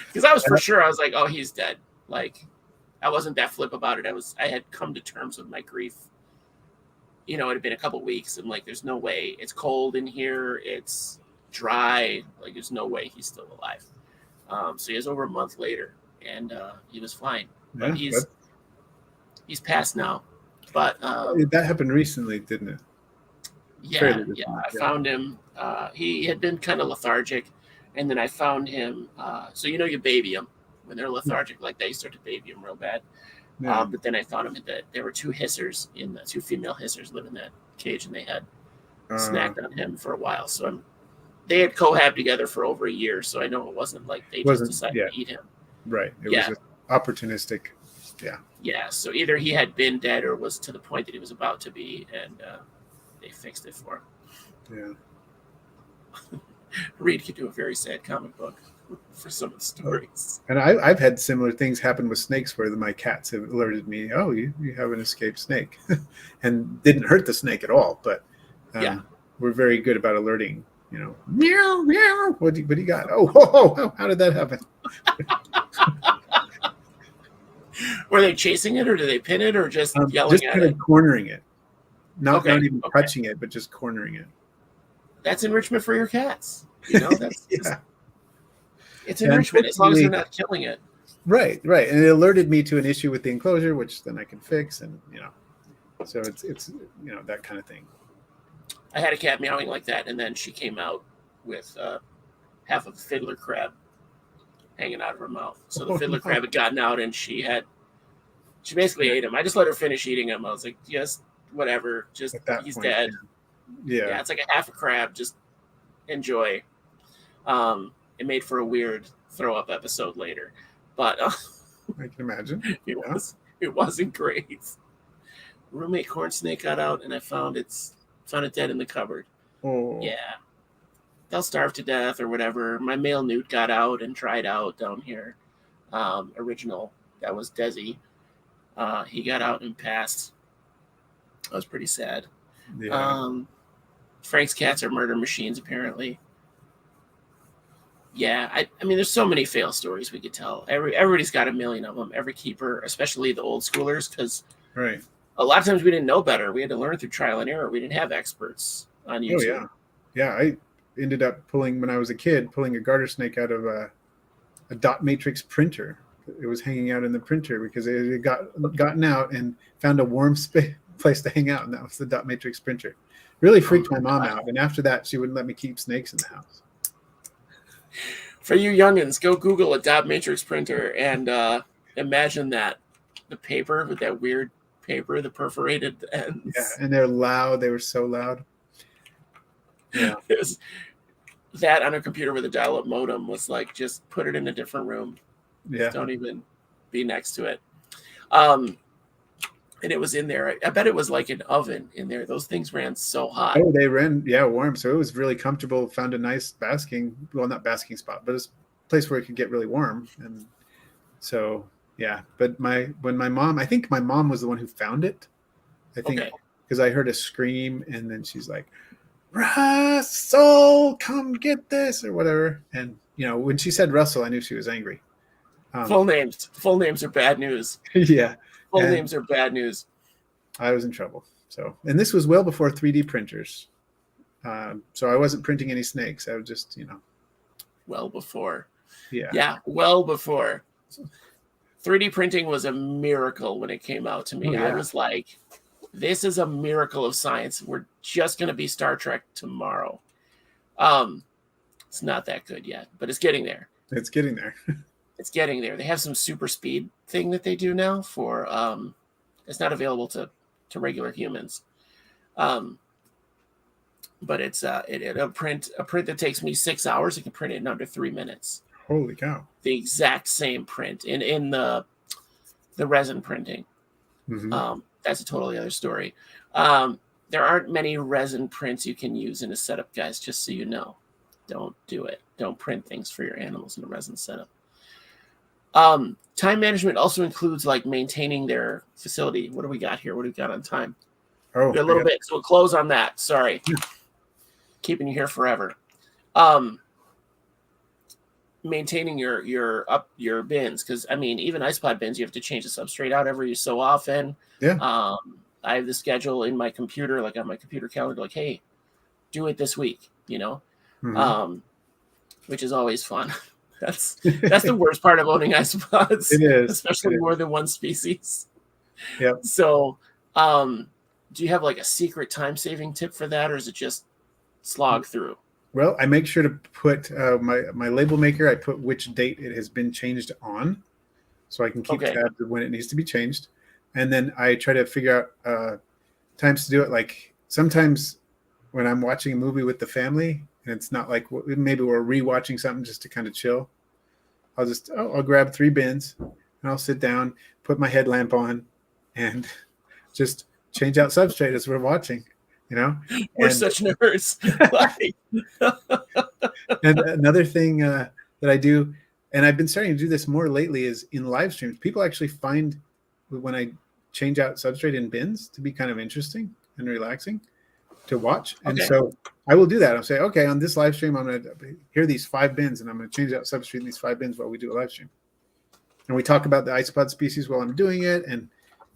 Because I was for sure, I was like, oh, he's dead. Like, I wasn't that flip about it. I had come to terms with my grief. It had been a couple weeks, and like, there's no way. It's cold in here. It's dry. Like, there's no way he's still alive. So he was over a month later, and he was fine. But he's passed now. But that happened recently, didn't it? Yeah. I found him. He had been kind of lethargic, and then I found him. So you baby them when they're lethargic like that. You start to baby them real bad. Yeah. But then I found him that there were two female hissers living in that cage, and they had snacked on him for a while. So they had cohabbed together for over a year. So I know it wasn't like they just decided to eat him. Right. It was just opportunistic. Yeah. Yeah. So either he had been dead or was to the point that he was about to be, and they fixed it for him. Yeah. Reed could do a very sad comic book for some of the stories. And I've had similar things happen with snakes where my cats have alerted me, oh, you have an escaped snake. And didn't hurt the snake at all, but we're very good about alerting, meow, meow. What do you got? Oh, how did that happen? Were they chasing it, or did they pin it, or just yelling just at kind it? of cornering it. Not even touching it, but just cornering it. That's enrichment for your cats. That's it's enrichment as long as they're not killing it. Right. And it alerted me to an issue with the enclosure, which then I can fix, and so it's that kind of thing. I had a cat meowing like that, and then she came out with half of a fiddler crab hanging out of her mouth. So the fiddler crab had gotten out, and she basically ate him. I just let her finish eating him. I was like, yes, whatever, just he's dead. Yeah, it's like a half a crab. Just enjoy. It made for a weird throw up episode later, but I can imagine it wasn't great. Roommate corn snake got out, and I found it dead in the cupboard. Oh yeah, they'll starve to death or whatever. My male newt got out and tried out down here. Original, that was Desi. He got out and passed. I was pretty sad. Yeah. Frank's cats are murder machines, apparently. Yeah, I mean, there's so many fail stories we could tell. Everybody's got a million of them. Every keeper, especially the old schoolers, because a lot of times we didn't know better. We had to learn through trial and error. We didn't have experts on YouTube. Oh yeah. I ended up when I was a kid, pulling a garter snake out of a dot matrix printer It was hanging out in the printer because it had gotten out and found a warm place to hang out, and that was the dot matrix printer. Really freaked my mom out, and after that, she wouldn't let me keep snakes in the house. For you youngins, go Google a dot matrix printer and imagine that. The paper with that weird paper, the perforated ends. Yeah, and they're loud. They were so loud. Yeah. It was, that on a computer with a dial-up modem was like, just put it in a different room. Yeah. Don't even be next to it. And it was in there. I bet it was like an oven in there. Those things ran so hot. Oh, they ran, warm. So it was really comfortable. Found a nice not basking spot, but it's a place where it could get really warm. And so, yeah. But I think my mom was the one who found it. I think because I heard a scream, and then she's like, "Russell, come get this," or whatever. And when she said Russell, I knew she was angry. Full names are bad news. Yeah. Full names are bad news. I was in trouble. So, and this was well before 3D printers. So I wasn't printing any snakes. I was just, well before. Yeah. Yeah. Well before. 3D printing was a miracle when it came out to me. I was like, this is a miracle of science. We're just going to be Star Trek tomorrow. It's not that good yet, but it's getting there. It's getting there. It's getting there. They have some super speed thing that they do now for, it's not available to regular humans. But it's a print that takes me 6 hours. I can print it in under 3 minutes. Holy cow. The exact same print in the resin printing. Mm-hmm. That's a totally other story. There aren't many resin prints you can use in a setup, guys, just so you know. Don't do it. Don't print things for your animals in a resin setup. Time management also includes like maintaining their facility. What do we got here? What do we got on time? Oh, a little bit. So we'll close on that. Sorry. Keeping you here forever. Maintaining your bins, because even isopod bins, you have to change the substrate out every so often. Yeah. I have the schedule in my computer, like on my computer calendar, like, hey, do it this week, Mm-hmm. Which is always fun. That's the worst part of owning isopods. It is, especially more than one species. Yep. So, do you have like a secret time-saving tip for that, or is it just slog through? Well, I make sure to put my label maker. I put which date it has been changed on, so I can keep tabs of when it needs to be changed. And then I try to figure out times to do it. Like sometimes when I'm watching a movie with the family, and it's not like maybe we're rewatching something just to kind of chill, I'll grab 3 bins and I'll sit down, put my headlamp on, and just change out substrate as we're watching. We're such nerds. And another thing that I do, and I've been starting to do this more lately, is in live streams. People actually find when I change out substrate in bins to be kind of interesting and relaxing to watch. And so I will do that. I'll say, okay, on this live stream, I'm going to hear these 5 bins, and I'm going to change out substrate in these 5 bins while we do a live stream. And we talk about the isopod species while I'm doing it, and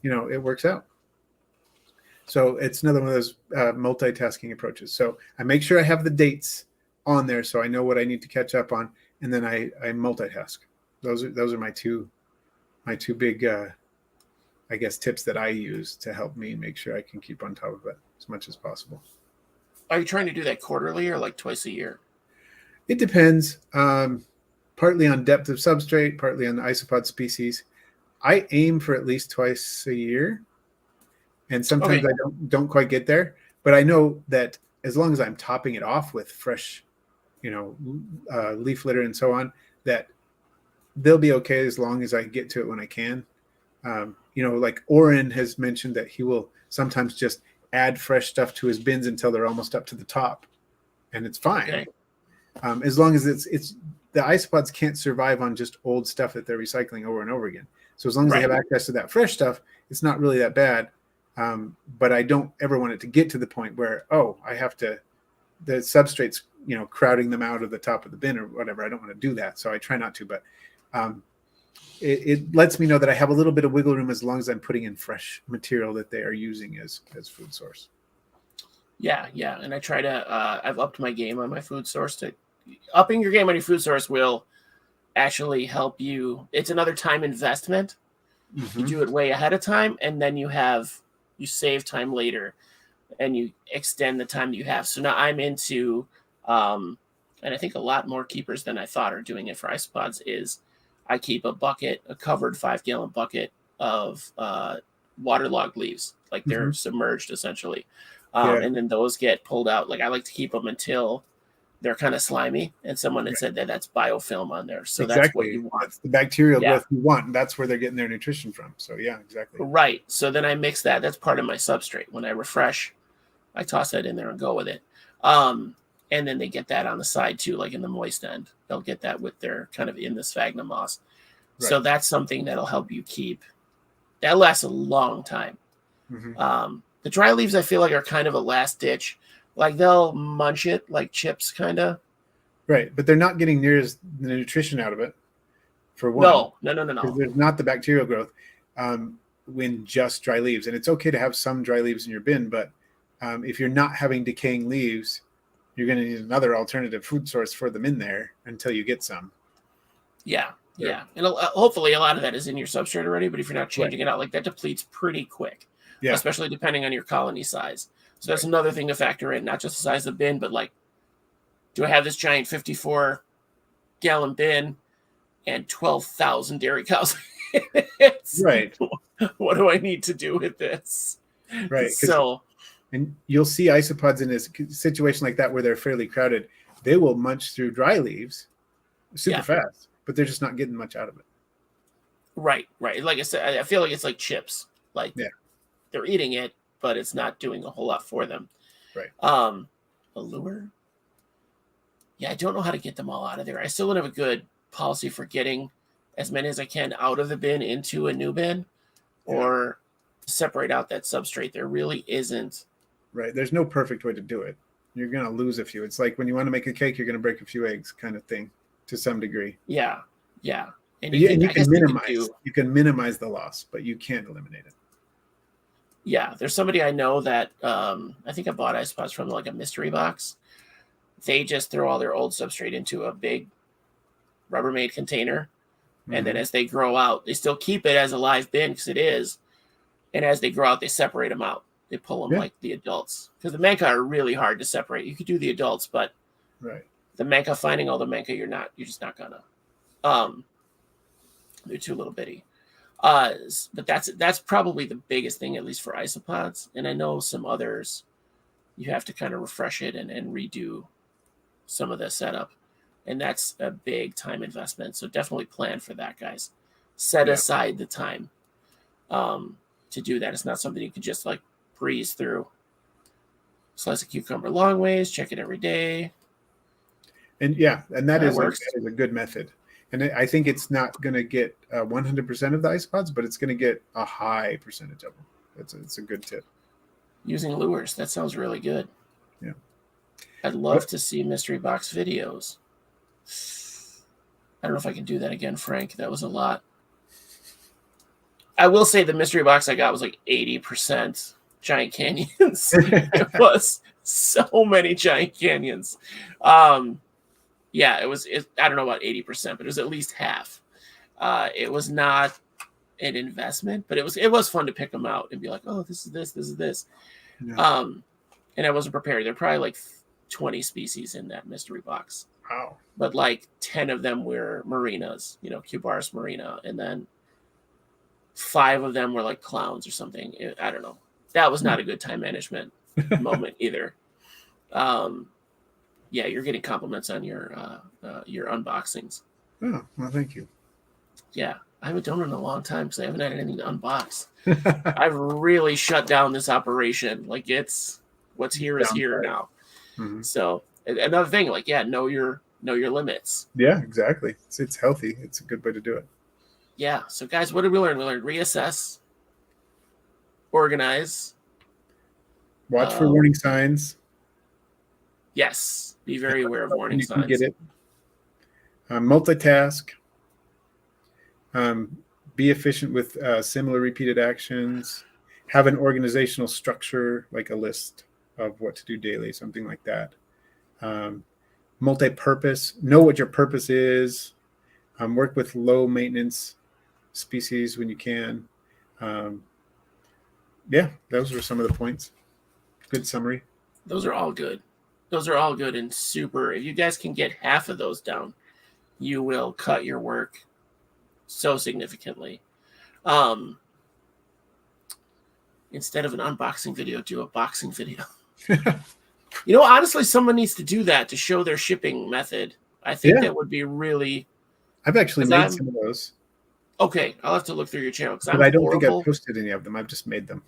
it works out. So it's another one of those multitasking approaches. So I make sure I have the dates on there so I know what I need to catch up on, and then I multitask. Those are my two big I guess tips that I use to help me make sure I can keep on top of it as much as possible. Are you trying to do that quarterly or like twice a year? It depends. Partly on depth of substrate, partly on the isopod species. I aim for at least twice a year. And sometimes I don't quite get there, but I know that as long as I'm topping it off with fresh, leaf litter and so on, that they'll be okay as long as I get to it when I can. Like Oren has mentioned that he will sometimes just add fresh stuff to his bins until they're almost up to the top, and it's fine. Okay. As long as it's the isopods can't survive on just old stuff that they're recycling over and over again. So as long as they have access to that fresh stuff, it's not really that bad. But I don't ever want it to get to the point where, I have to, the substrate's, crowding them out of the top of the bin or whatever. I don't want to do that. So I try not to, but it lets me know that I have a little bit of wiggle room as long as I'm putting in fresh material that they are using as food source. Yeah. And I try to, I've upped my game on my food source. Upping your game on your food source will actually help you. It's another time investment. You Mhm. do it way ahead of time, and then you save time later, and you extend the time you have. So now I'm into, and I think a lot more keepers than I thought are doing it for isopods. Is I keep a covered 5-gallon bucket of waterlogged leaves, like they're Mhm. submerged essentially, Yeah. and then those get pulled out. Like I like to keep them until they're kind of slimy, and someone had Right. said that that's biofilm on there, so that's what Exactly. you want. That's the bacterial Yeah, growth you want. That's where they're getting their nutrition from. So yeah, exactly. right. So then I mix that. That's part of my substrate. When I refresh, I toss that in there and go with it. And then they get that on the side too, like in the moist end. They'll get that with their kind of in the sphagnum moss. Right. So that's something that'll help you keep. That lasts a long time. Mhm. The dry leaves I feel like are kind of a last ditch. Like they'll munch it like chips, kind of. Right. But they're not getting near as the nutrition out of it, for one, because No. there's not the bacterial growth when just dry leaves. And it's okay to have some dry leaves in your bin, but if you're not having decaying leaves, you're going to need another alternative food source for them in there until you get some. Yeah, They're, yeah. And hopefully a lot of that is in your substrate already, but if you're not right. changing it out, like that depletes pretty quick, Yeah. especially depending on your colony size. So that's Right. another thing to factor in, not just the size of the bin, but like, do I have this giant 54-gallon bin and 12,000 dairy cows? Right. What do I need to do with this? Right. So, And you'll see isopods in this situation like that where they're fairly crowded. They will munch through dry leaves super yeah, fast, but they're just not getting much out of it. right. Like I said, I feel like it's like chips. Like Yeah. they're eating it, but it's not doing a whole lot for them. Right. A lure? Yeah, I don't know how to get them all out of there. I still don't have a good policy for getting as many as I can out of the bin into a new bin, or separate out that substrate. There really isn't. Right. There's no perfect way to do it. You're going to lose a few. It's like when you want to make a cake, you're going to break a few eggs kind of thing to some degree. Yeah. And you I guess you can minimize the loss, but you can't eliminate it. Yeah. There's somebody I know that I think I bought isopods from, like a mystery box. They just throw all their old substrate into a big Rubbermaid container. And then as they grow out, they still keep it as a live bin because it is. And as they grow out, they separate them out. They pull them like the adults, because the manka are really hard to separate. You could do the adults, but the manka, finding all the manka, you're just not gonna. They're too little bitty. But that's probably the biggest thing, at least for isopods. And I know some others, you have to kind of refresh it and redo some of the setup, and that's a big time investment. So definitely plan for that, guys. Set aside the time to do that. It's not something you can just like breeze through. Slice a cucumber long ways, check it every day. And that works. That is a good method. And I think it's not going to get 100% of the isopods, but it's going to get a high percentage of them. It's a good tip. Using lures, that sounds really good. Yeah. I'd love to see mystery box videos. I don't know if I can do that again, Frank. That was a lot. I will say the mystery box I got was like 80% giant canyons. It was so many giant canyons. Yeah, it was. I don't know about 80%, but it was at least half. It was not an investment, but it was fun to pick them out and be like, oh, this is this. Yeah. And I wasn't prepared. There are probably like 20 species in that mystery box. Wow. But like 10 of them were marinas, Cubaris marina, and then 5 of them were like clowns or something. I don't know. That was not a good time management moment either. Yeah, you're getting compliments on your unboxings. Oh, well, thank you. Yeah, I haven't done it in a long time because I haven't had anything to unbox. I've really shut down this operation. Like, it's what's here is here now. Mm-hmm. So another thing, like, know your limits. Yeah, exactly. It's healthy. It's a good way to do it. Yeah. So guys, what did we learn? We learned reassess, organize, watch for warning signs. Yes, be very aware of warning signs. You get it. Multitask. Be efficient with similar repeated actions. Have an organizational structure, like a list of what to do daily, something like that. Multi-purpose. Know what your purpose is. Work with low maintenance species when you can. Um, yeah, those were some of the points. Good summary. Those are all good. Those are all good and super. If you guys can get half of those down, you will cut your work so significantly. Instead of an unboxing video, do a boxing video. Honestly, someone needs to do that to show their shipping method. I think that would be really. I've actually made some of those. Okay, I'll have to look through your channel because but I don't think I've posted any of them. I've just made them.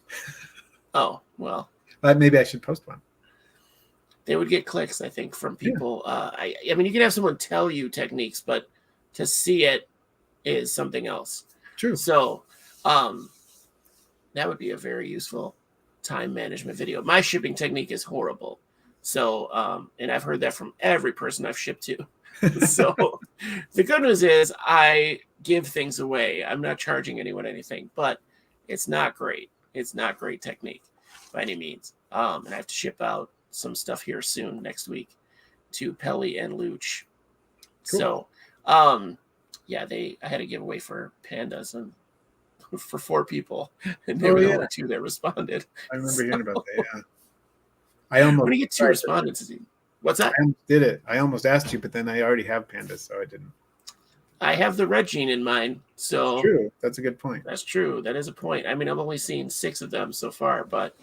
Oh, well. Maybe I should post one. They would get clicks, I think, from people. I mean, you can have someone tell you techniques, but to see it is something else. True. So that would be a very useful time management video. My shipping technique is horrible. So, and I've heard that from every person I've shipped to. So the good news is I give things away. I'm not charging anyone anything, but it's not great. It's not great technique by any means. And I have to ship out some stuff here soon next week to Pelly and Luch. Cool. So, yeah, I had a giveaway for pandas and for 4 people, and there were only 2 that responded. I remember hearing about that. Yeah, I almost. When you get 2 respondents, what's that? I almost did it. I almost asked you, but then I already have pandas, so I didn't. I have the red gene in mind, so that's true. That's a good point. That's true. That is a point. I mean, I've only seen 6 of them so far, but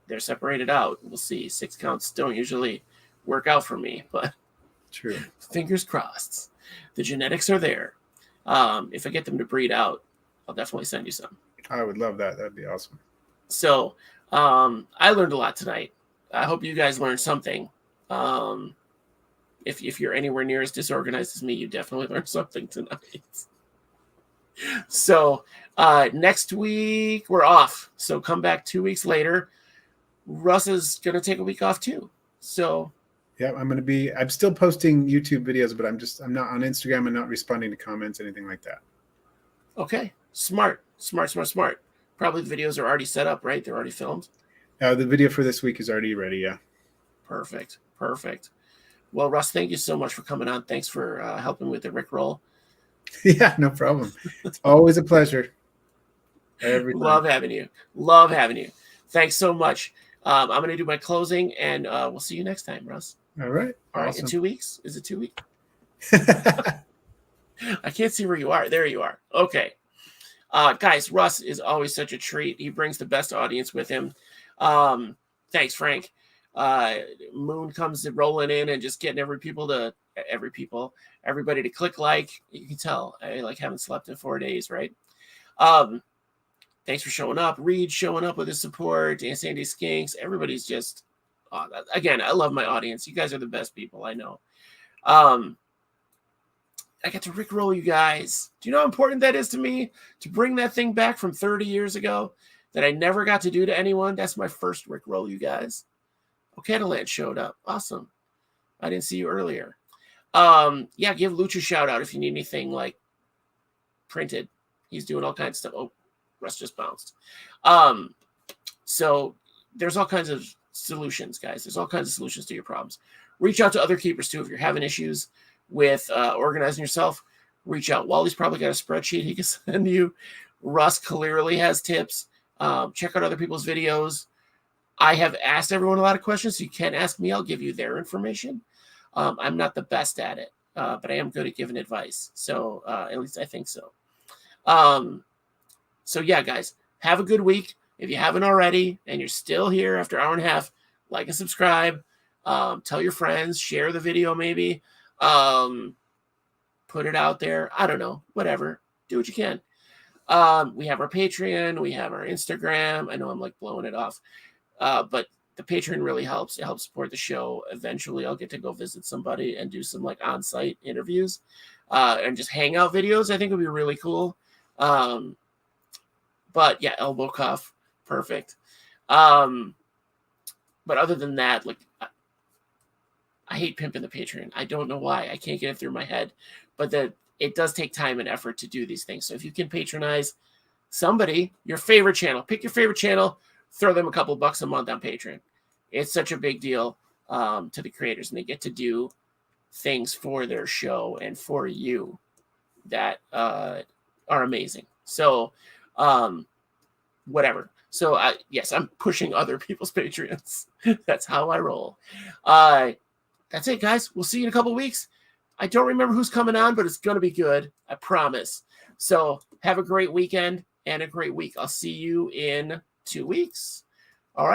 they're separated out. We'll see. 6 counts don't usually work out for me, but true. Fingers crossed. The genetics are there. If I get them to breed out, I'll definitely send you some. I would love that. That'd be awesome. So I learned a lot tonight. I hope you guys learned something. If you're anywhere near as disorganized as me, you definitely learned something tonight. So next week we're off. So come back 2 weeks later. Russ is going to take a week off too. So yeah, I'm still posting YouTube videos, but I'm not on Instagram and not responding to comments, anything like that. Okay. Smart. Probably the videos are already set up, right? They're already filmed. The video for this week is already ready. Yeah. Perfect. Well, Russ, thank you so much for coming on. Thanks for helping with the Rickroll. Yeah, no problem. It's always a pleasure. Love having you. Thanks so much. I'm going to do my closing, and we'll see you next time, Russ. All right. All right. In 2 weeks? Is it 2 weeks? I can't see where you are. There you are. Okay. Guys, Russ is always such a treat. He brings the best audience with him. Thanks, Frank. Moon comes rolling in and just getting everybody to click like. You can tell I haven't slept in 4 days, right? Thanks for showing up. Reed showing up with his support. And Sandy Skinks. Everybody's just again, I love my audience. You guys are the best people I know. I got to Rickroll you guys. Do you know how important that is to me to bring that thing back from 30 years ago that I never got to do to anyone? That's my first Rickroll, you guys. O'Catalan showed up. Awesome. I didn't see you earlier. Yeah, give Luch a shout out if you need anything like printed. He's doing all kinds of stuff. Oh, Russ just bounced. So there's all kinds of solutions, guys. There's all kinds of solutions to your problems. Reach out to other keepers too. If you're having issues with organizing yourself, reach out. Wally's probably got a spreadsheet he can send you. Russ clearly has tips. Check out other people's videos. I have asked everyone a lot of questions, so you can't ask me. I'll give you their information. I'm not the best at it, but I am good at giving advice. So at least I think so. So yeah, guys, have a good week. If you haven't already and you're still here after an hour and a half, like and subscribe. Tell your friends, share the video maybe. Put it out there. I don't know, whatever. Do what you can. We have our Patreon. We have our Instagram. I know I'm blowing it off. But the Patreon really helps. It helps support the show. Eventually, I'll get to go visit somebody and do some on-site interviews and just hangout videos. I think would be really cool. But yeah, elbow cuff, perfect. But other than that, I hate pimping the Patreon. I don't know why. I can't get it through my head. But it does take time and effort to do these things. So if you can patronize somebody, your favorite channel, pick your favorite channel, throw them a couple bucks a month on Patreon. It's such a big deal to the creators, and they get to do things for their show and for you that are amazing. So, whatever. So, yes, I'm pushing other people's Patreons. That's how I roll. That's it, guys. We'll see you in a couple of weeks. I don't remember who's coming on, but it's going to be good. I promise. So have a great weekend and a great week. I'll see you in 2 weeks.